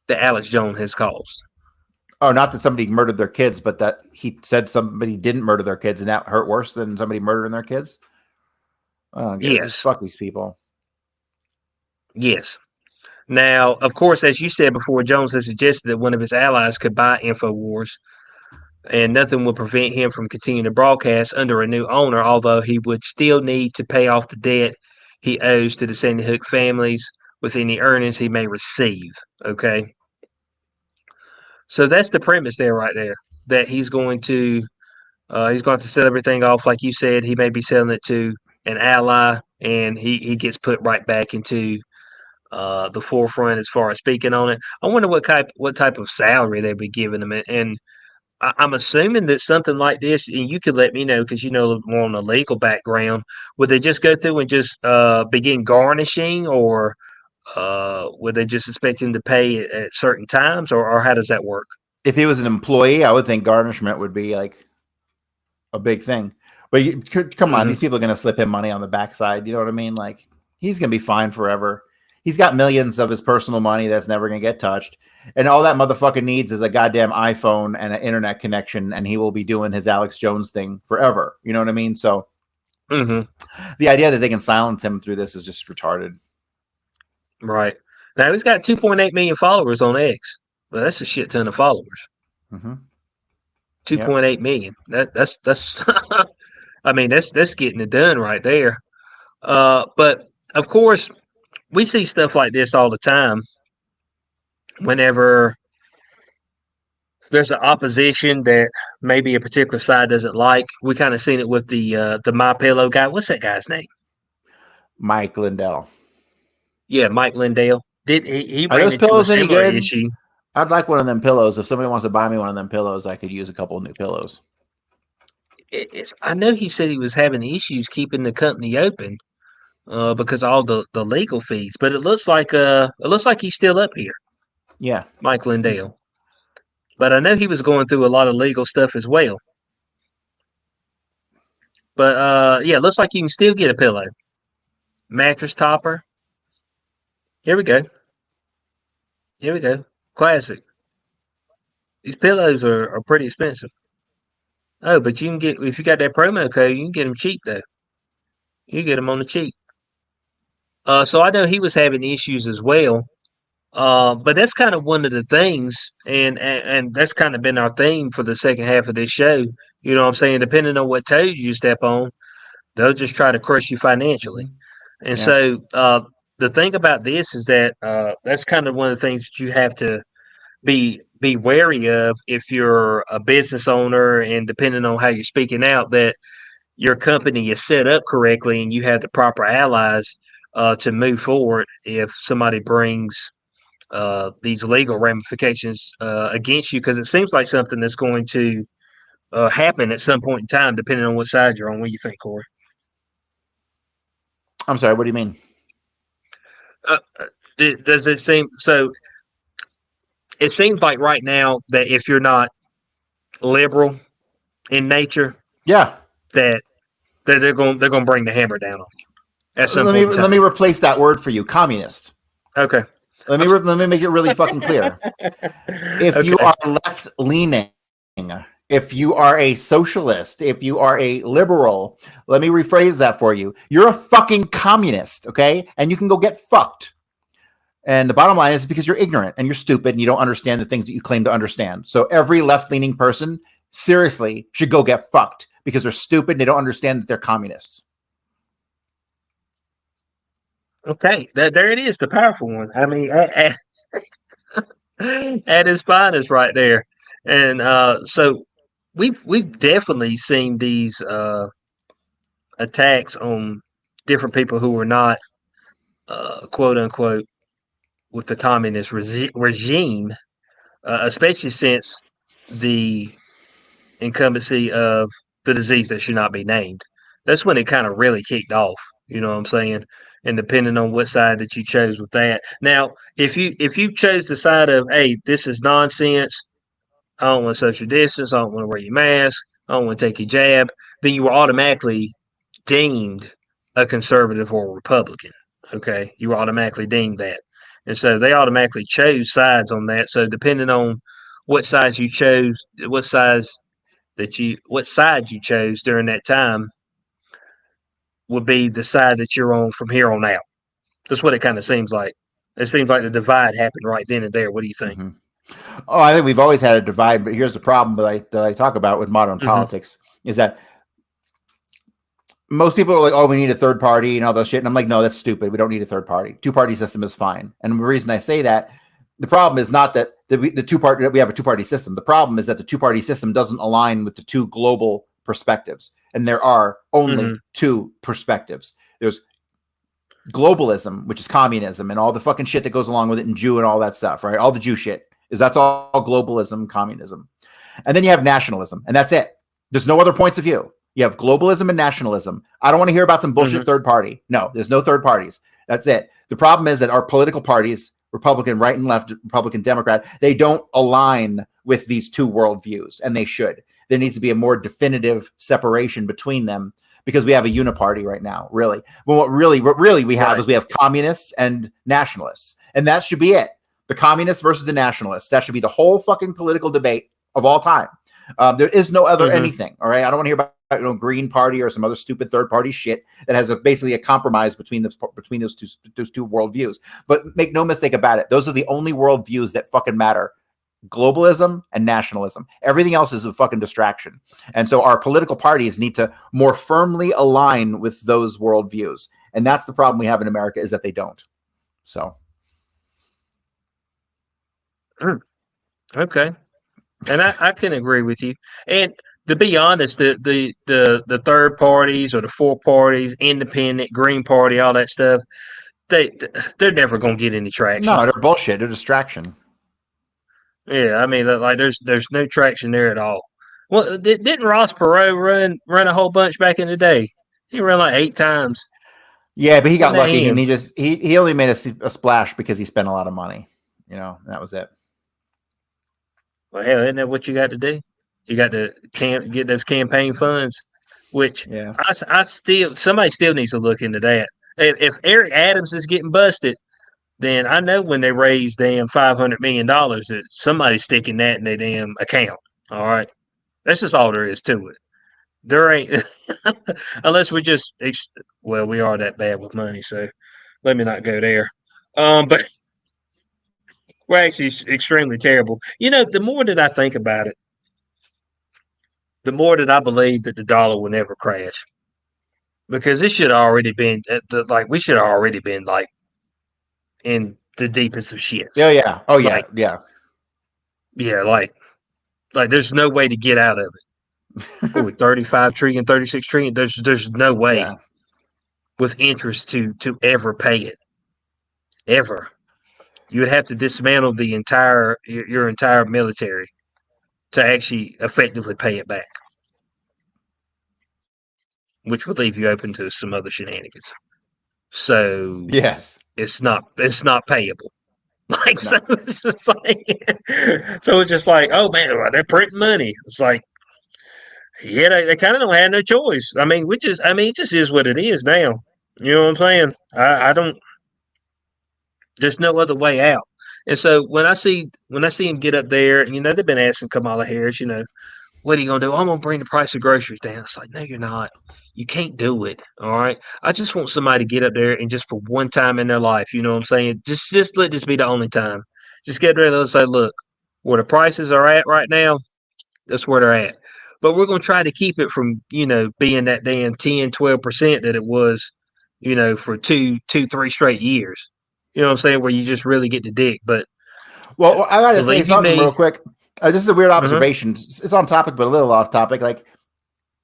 that Alex Jones has caused. Oh, not that somebody murdered their kids, but that he said somebody didn't murder their kids, and that hurt worse than somebody murdering their kids. Yes. Fuck these people. Yes. Now, of course, as you said before, Jones has suggested that one of his allies could buy Infowars, and nothing would prevent him from continuing to broadcast under a new owner, although he would still need to pay off the debt he owes to the Sandy Hook families with any earnings he may receive. Okay. So that's the premise there, right there, that he's going to sell everything off, like you said. He may be selling it to an ally, and he gets put right back into the forefront as far as speaking on it. I wonder what type of salary they'd be giving him, and I'm assuming that something like this, and you could let me know because you know a little more on the legal background. Would they just go through and just begin garnishing, or would they just expect him to pay at certain times, or how does that work? If he was an employee, I would think garnishment would be like a big thing. But come on, these people are going to slip him money on the backside. You know what I mean? Like, he's going to be fine forever. He's got millions of his personal money that's never going to get touched. And all that motherfucker needs is a goddamn iPhone and an internet connection, and he will be doing his Alex Jones thing forever. You know what I mean? So the idea that they can silence him through this is just retarded. Right. Now, he's got 2.8 million followers on X. Well, that's a shit ton of followers. 2.8 million. That's I mean, that's getting it done right there. But of course, we see stuff like this all the time. Whenever there's an opposition that maybe a particular side doesn't like, we kind of seen it with the My Pillow guy. What's that guy's name? Mike Lindell. Yeah, Mike Lindell. He Are ran those into a pillows any similar good? issue. I'd like one of them pillows. If somebody wants to buy me one of them pillows, I could use a couple of new pillows. I know he said he was having issues keeping the company open because of all the legal fees, but it looks like he's still up here. Yeah, Mike Lindell. But I know he was going through a lot of legal stuff as well. But yeah, it looks like you can still get a pillow. Mattress topper. Here we go. Classic. These pillows are pretty expensive. Oh, but you can get, if you got that promo code, you can get them cheap though. You get them on the cheap. So I know he was having issues as well. But that's kind of one of the things, and that's kind of been our theme for the second half of this show. You know what I'm saying? Depending on what toes you step on, they'll just try to crush you financially. And so the thing about this is that that's kind of one of the things that you have to be be wary of if you're a business owner, and depending on how you're speaking out, that your company is set up correctly and you have the proper allies to move forward if somebody brings these legal ramifications against you, because it seems like something that's going to happen at some point in time, depending on what side you're on. What do you think, Corey? I'm sorry, what do you mean? Does it seem so? It seems like right now that if you're not liberal in nature, Yeah. that they're going to bring the hammer down on you at some Let point in time. me replace that word for you. Communist. Okay. Let me make it really fucking clear. If you are left leaning, if you are a socialist, if you are a liberal, let me rephrase that for you. You're a fucking communist, okay? And you can go get fucked. And the bottom line is because you're ignorant and you're stupid and you don't understand the things that you claim to understand. So every left-leaning person, seriously, should go get fucked because they're stupid and they don't understand that they're communists. Okay, there it is, the powerful one. I mean, at its finest, right there. And so we've definitely seen these attacks on different people who were not quote unquote with the communist regime, especially since the incumbency of the disease that should not be named. That's when it kind of really kicked off. You know what I'm saying? And depending on what side that you chose with that. Now, if you chose the side of, hey, this is nonsense, I don't want social distance, I don't want to wear your mask, I don't want to take your jab, then you were automatically deemed a conservative or a Republican. Okay, you were automatically deemed that, and so they automatically chose sides on that. So depending on what sides you chose, what side you chose during that time would be the side that you're on from here on out. That's what it kind of seems like. It seems like the divide happened right then and there. What do you think? Mm-hmm. Oh, I think we've always had a divide, but here's the problem that I talk about with modern politics is that most people are like, oh, we need a third party and all that shit. And I'm like, no, that's stupid. We don't need a third party. Two-party system is fine. And the reason I say that, the problem is not that we have a two-party system. The problem is that the two-party system doesn't align with the two global perspectives. And there are only two perspectives. There's globalism, which is communism, and all the fucking shit that goes along with it, and Jew and all that stuff, right? All the Jew shit that's all globalism, communism. And then you have nationalism, and that's it. There's no other points of view. You have globalism and nationalism. I don't want to hear about some bullshit third party. No, there's no third parties. That's it. The problem is that our political parties, Republican, right and left, Republican, Democrat, they don't align with these two worldviews, and they should. There needs to be a more definitive separation between them because we have a uniparty right now, really. Well, what really we have is we have communists and nationalists, and that should be it. The communists versus the nationalists. That should be the whole fucking political debate of all time. There is no other anything. All right. I don't want to hear about Green Party or some other stupid third party shit that has basically a compromise between those two worldviews. But make no mistake about it. Those are the only worldviews that fucking matter. Globalism and nationalism. Everything else is a fucking distraction. And so our political parties need to more firmly align with those worldviews. And that's the problem we have in America, is that they don't. So. Okay. And I can agree with you. And to be honest, the third parties or the four parties, independent, Green Party, all that stuff, they're never going to get any traction. No, they're bullshit. They're distraction. Yeah, I mean, like there's no traction there at all. Well, didn't Ross Perot run a whole bunch back in the day? He ran like 8 times. Yeah, but he got lucky, and he only made a splash because he spent a lot of money. You know, that was it. Well, hell, isn't that what you got to do? You got to get those campaign funds, which somebody still needs to look into that. If Eric Adams is getting busted, then I know when they raise damn $500 million that somebody's sticking that in their damn account. All right. That's just all there is to it. There ain't, unless we just, we are that bad with money. So let me not go there. But we're actually extremely terrible. You know, the more that I think about it, the more that I believe that the dollar will never crash. Because it should have already been, we should have already been in the deepest of shits. Yeah. Oh, yeah. Yeah. Yeah, like there's no way to get out of it. What, 35 trillion, 36 trillion. There's no way Yeah. with interest to ever pay it. Ever. You would have to dismantle the entire your entire military to actually effectively pay it back, which would leave you open to some other shenanigans. So Yes. it's not payable. Like No. so, it's just like so it's just like, oh man, well, they're printing money. It's like, yeah, they kind of don't have no choice. I mean, it just is what it is now. You know what I'm saying? I don't. There's no other way out. And so when I see him get up there, and they've been asking Kamala Harris, what are you gonna do? I'm gonna bring the price of groceries down. It's like, no, you're not. You can't do it. All right. I just want somebody to get up there and just for one time in their life, you know what I'm saying? Just let this be the only time. Just get ready and say, look, where the prices are at right now, that's where they're at. But we're gonna try to keep it from, being that damn 10, 12% that it was, for two, 3 straight years. You know what I'm saying? Where you just really get the dick. But Well, I gotta say believe you something me. real quick. This is a weird observation. It's on topic, but a little off topic. Like,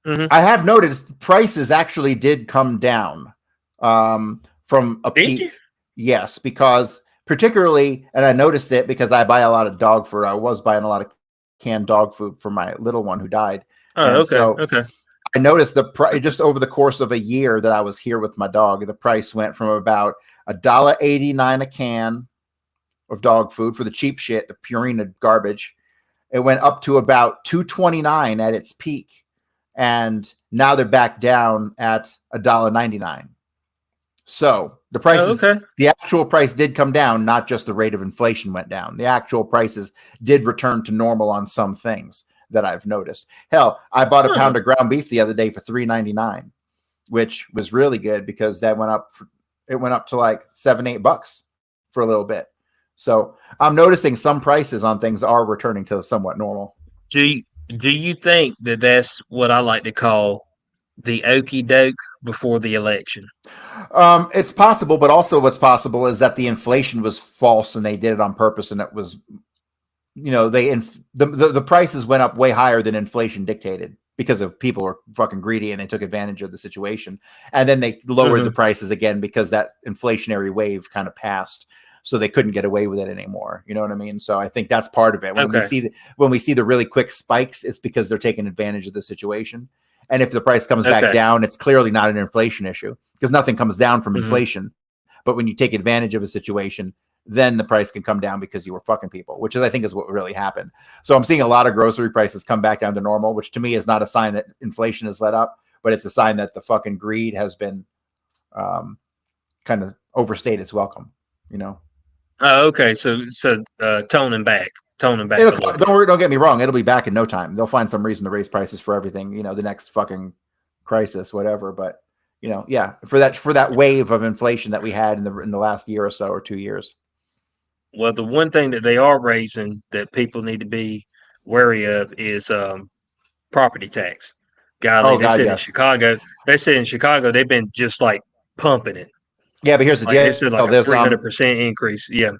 I have noticed prices actually did come down from a peak. You? Yes, because particularly, and I noticed it because I buy a lot of dog food. I was buying a lot of canned dog food for my little one who died. Oh, and okay. So okay. I noticed the price just over the course of a year that I was here with my dog. The price went from about $1.89 a can of dog food for the cheap shit, the Purina garbage. It went up to about $2.29 at its peak, and now they're back down at $1.99. So the prices, the actual price did come down, not just the rate of inflation went down. The actual prices did return to normal on some things that I've noticed. Hell, I bought a pound of ground beef the other day for $3.99, which was really good because that went up. It went up to like $7-8 for a little bit. So I'm noticing some prices on things are returning to somewhat normal. Do you think that that's what I like to call the okie doke before the election? It's possible, but also what's possible is that the inflation was false and they did it on purpose, and it was, the prices went up way higher than inflation dictated because of people were fucking greedy and they took advantage of the situation, and then they lowered the prices again because that inflationary wave kind of passed. So they couldn't get away with it anymore. You know what I mean? So I think that's part of it. When we see the really quick spikes, it's because they're taking advantage of the situation. And if the price comes back down, it's clearly not an inflation issue because nothing comes down from inflation. But when you take advantage of a situation, then the price can come down because you were fucking people, which is, I think, is what really happened. So I'm seeing a lot of grocery prices come back down to normal, which to me is not a sign that inflation has let up, but it's a sign that the fucking greed has been kind of overstayed its welcome, Oh, okay. So toning back a little bit. Don't get me wrong. It'll be back in no time. They'll find some reason to raise prices for everything, the next fucking crisis, whatever. But, for that wave of inflation that we had in the last year or so, or 2 years. Well, the one thing that they are raising that people need to be wary of is property tax. Golly, in Chicago, they've been just like pumping it. Yeah, but here's the deal. They said like a 300% increase. Yeah.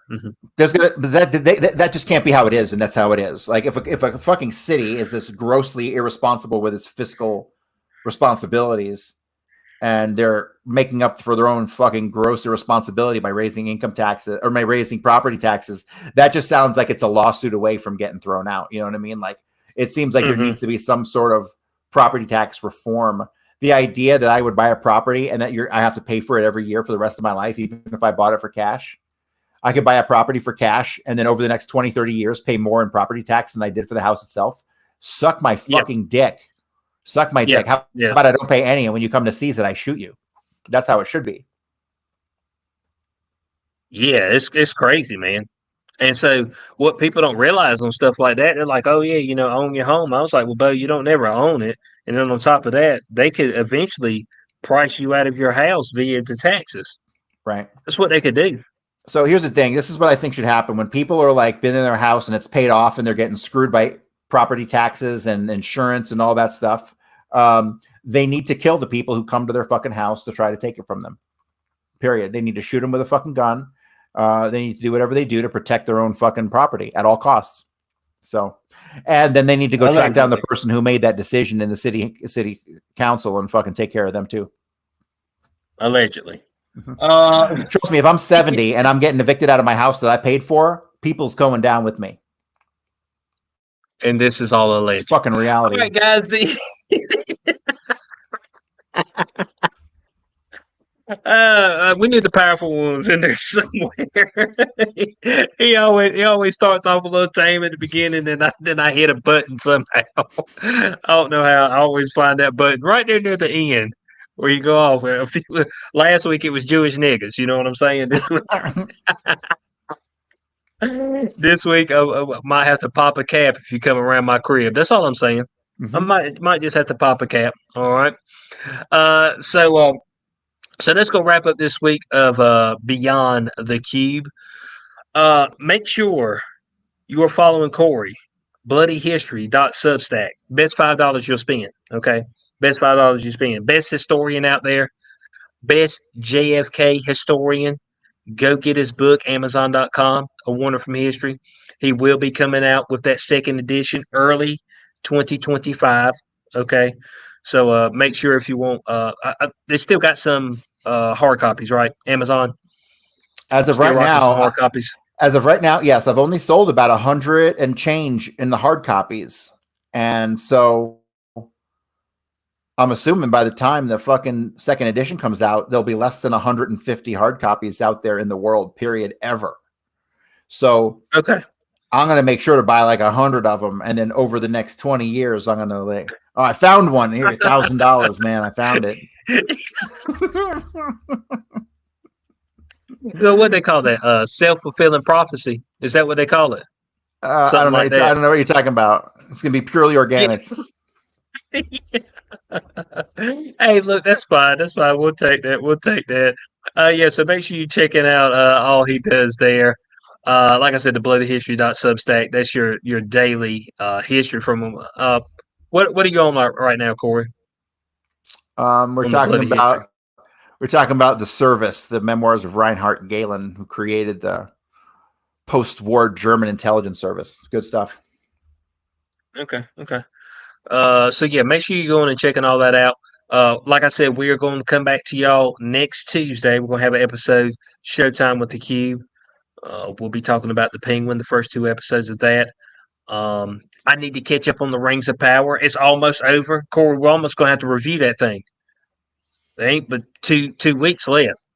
That just can't be how it is, and that's how it is. Like if a fucking city is this grossly irresponsible with its fiscal responsibilities, and they're making up for their own fucking gross irresponsibility by raising income taxes or by raising property taxes, that just sounds like it's a lawsuit away from getting thrown out. You know what I mean? Like it seems like there needs to be some sort of property tax reform. The idea that I would buy a property and that I have to pay for it every year for the rest of my life, even if I bought it for cash. I could buy a property for cash and then over the next 20, 30 years, pay more in property tax than I did for the house itself. Suck my fucking dick. Suck my dick. How about I don't pay any, and when you come to seize it, I shoot you? That's how it should be. Yeah, it's crazy, man. And so what people don't realize on stuff like that, they're like, oh, yeah, own your home. I was like, well, Bo, you don't never own it. And then on top of that, they could eventually price you out of your house via the taxes. Right. That's what they could do. So here's the thing. This is what I think should happen. When people are like been in their house and it's paid off and they're getting screwed by property taxes and insurance and all that stuff, they need to kill the people who come to their fucking house to try to take it from them. Period. They need to shoot them with a fucking gun. They need to do whatever they do to protect their own fucking property at all costs. So, and then they need to go track down the Allegedly. person who made that decision in the city council and fucking take care of them too. Allegedly. Trust me, if I'm 70 and I'm getting evicted out of my house that I paid for, people's going down with me. And this is all alleged. It's fucking reality. All right, guys. We knew the powerful one was in there somewhere. he always starts off a little tame at the beginning, and then I hit a button somehow. I don't know how. I always find that button right there near the end where you go off. Last week it was Jewish niggas. You know what I'm saying? This week I might have to pop a cap if you come around my crib. That's all I'm saying. I might just have to pop a cap. All right. So let's go wrap up this week of Beyond the Cube. Make sure you are following Corey, bloodyhistory.substack. Best $5 you'll spend. Okay. Best $5 you spend. Best historian out there. Best JFK historian. Go get his book, Amazon.com, A Warner from History. He will be coming out with that second edition early 2025. Okay. So make sure if you want, they still got some hard copies, right? Amazon. As of Still right rocking some now, hard copies. As of right now, yes, I've only sold about 100 and change in the hard copies, and so I'm assuming by the time the fucking second edition comes out, there'll be less than 150 hard copies out there in the world, period, ever. So okay, I'm gonna make sure to buy like 100 of them, and then over the next 20 years, I'm gonna like, oh, I found one here, $1,000, man, I found it. So what they call that? Self-fulfilling prophecy. Is that what they call it? I don't know. I don't know what you're talking about. It's gonna be purely organic. Hey, look, that's fine. That's fine. We'll take that. We'll take that. Yeah. So make sure you're checking out all he does there. Like I said, the bloodyhistory.substack. That's your daily history from him. What are you on right now, Corey? We're talking about the service, the memoirs of Reinhard Gehlen, who created the post-war German intelligence service. Good stuff. Okay. So yeah, make sure you're going and checking all that out. Like I said, we are going to come back to y'all next Tuesday. We're going to have an episode, Showtime with the Cube. We'll be talking about the Penguin, the first 2 episodes of that. I need to catch up on the Rings of Power. It's almost over. Corey, we're almost going to have to review that thing. There ain't but two weeks left.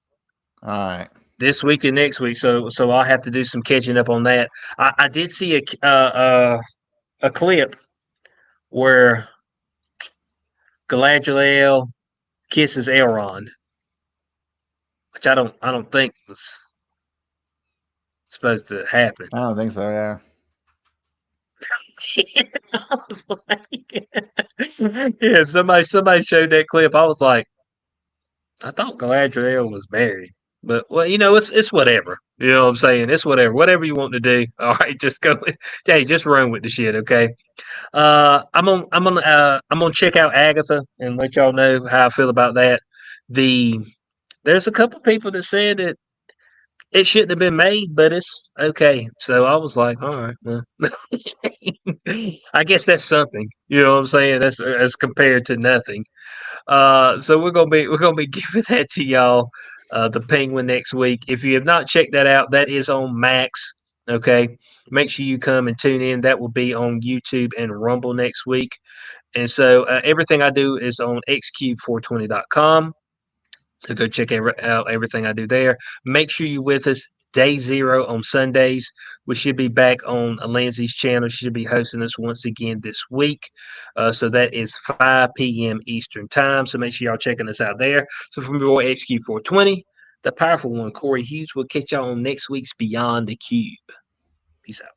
All right. This week and next week, so I'll have to do some catching up on that. I did see a clip where Galadriel kisses Elrond, which I don't think was supposed to happen. I don't think so. Yeah. I was like, yeah, somebody showed that clip. I was like, I thought Galadriel was married, but well, it's whatever. You know what I'm saying? It's whatever you want to do. All right, just go. Hey, just run with the shit, okay? I'm gonna check out Agatha and let y'all know how I feel about that. There's a couple people that said that it shouldn't have been made, but it's okay. So I was like, all right, well, I guess that's something. You know what I'm saying? That's as compared to nothing. So we're gonna be giving that to y'all, the Penguin next week. If you have not checked that out, that is on Max. Okay, make sure you come and tune in. That will be on YouTube and Rumble next week. And so everything I do is on xcube420.com. So go check out everything I do there. Make sure you're with us day 0 on Sundays. We should be back on Lindsay's channel. She should be hosting us once again this week. So that is 5 p.m. Eastern time. So make sure y'all checking us out there. So from your boy XQ420, the powerful one, Corey Hughes, we'll catch y'all on next week's Beyond the Cube. Peace out.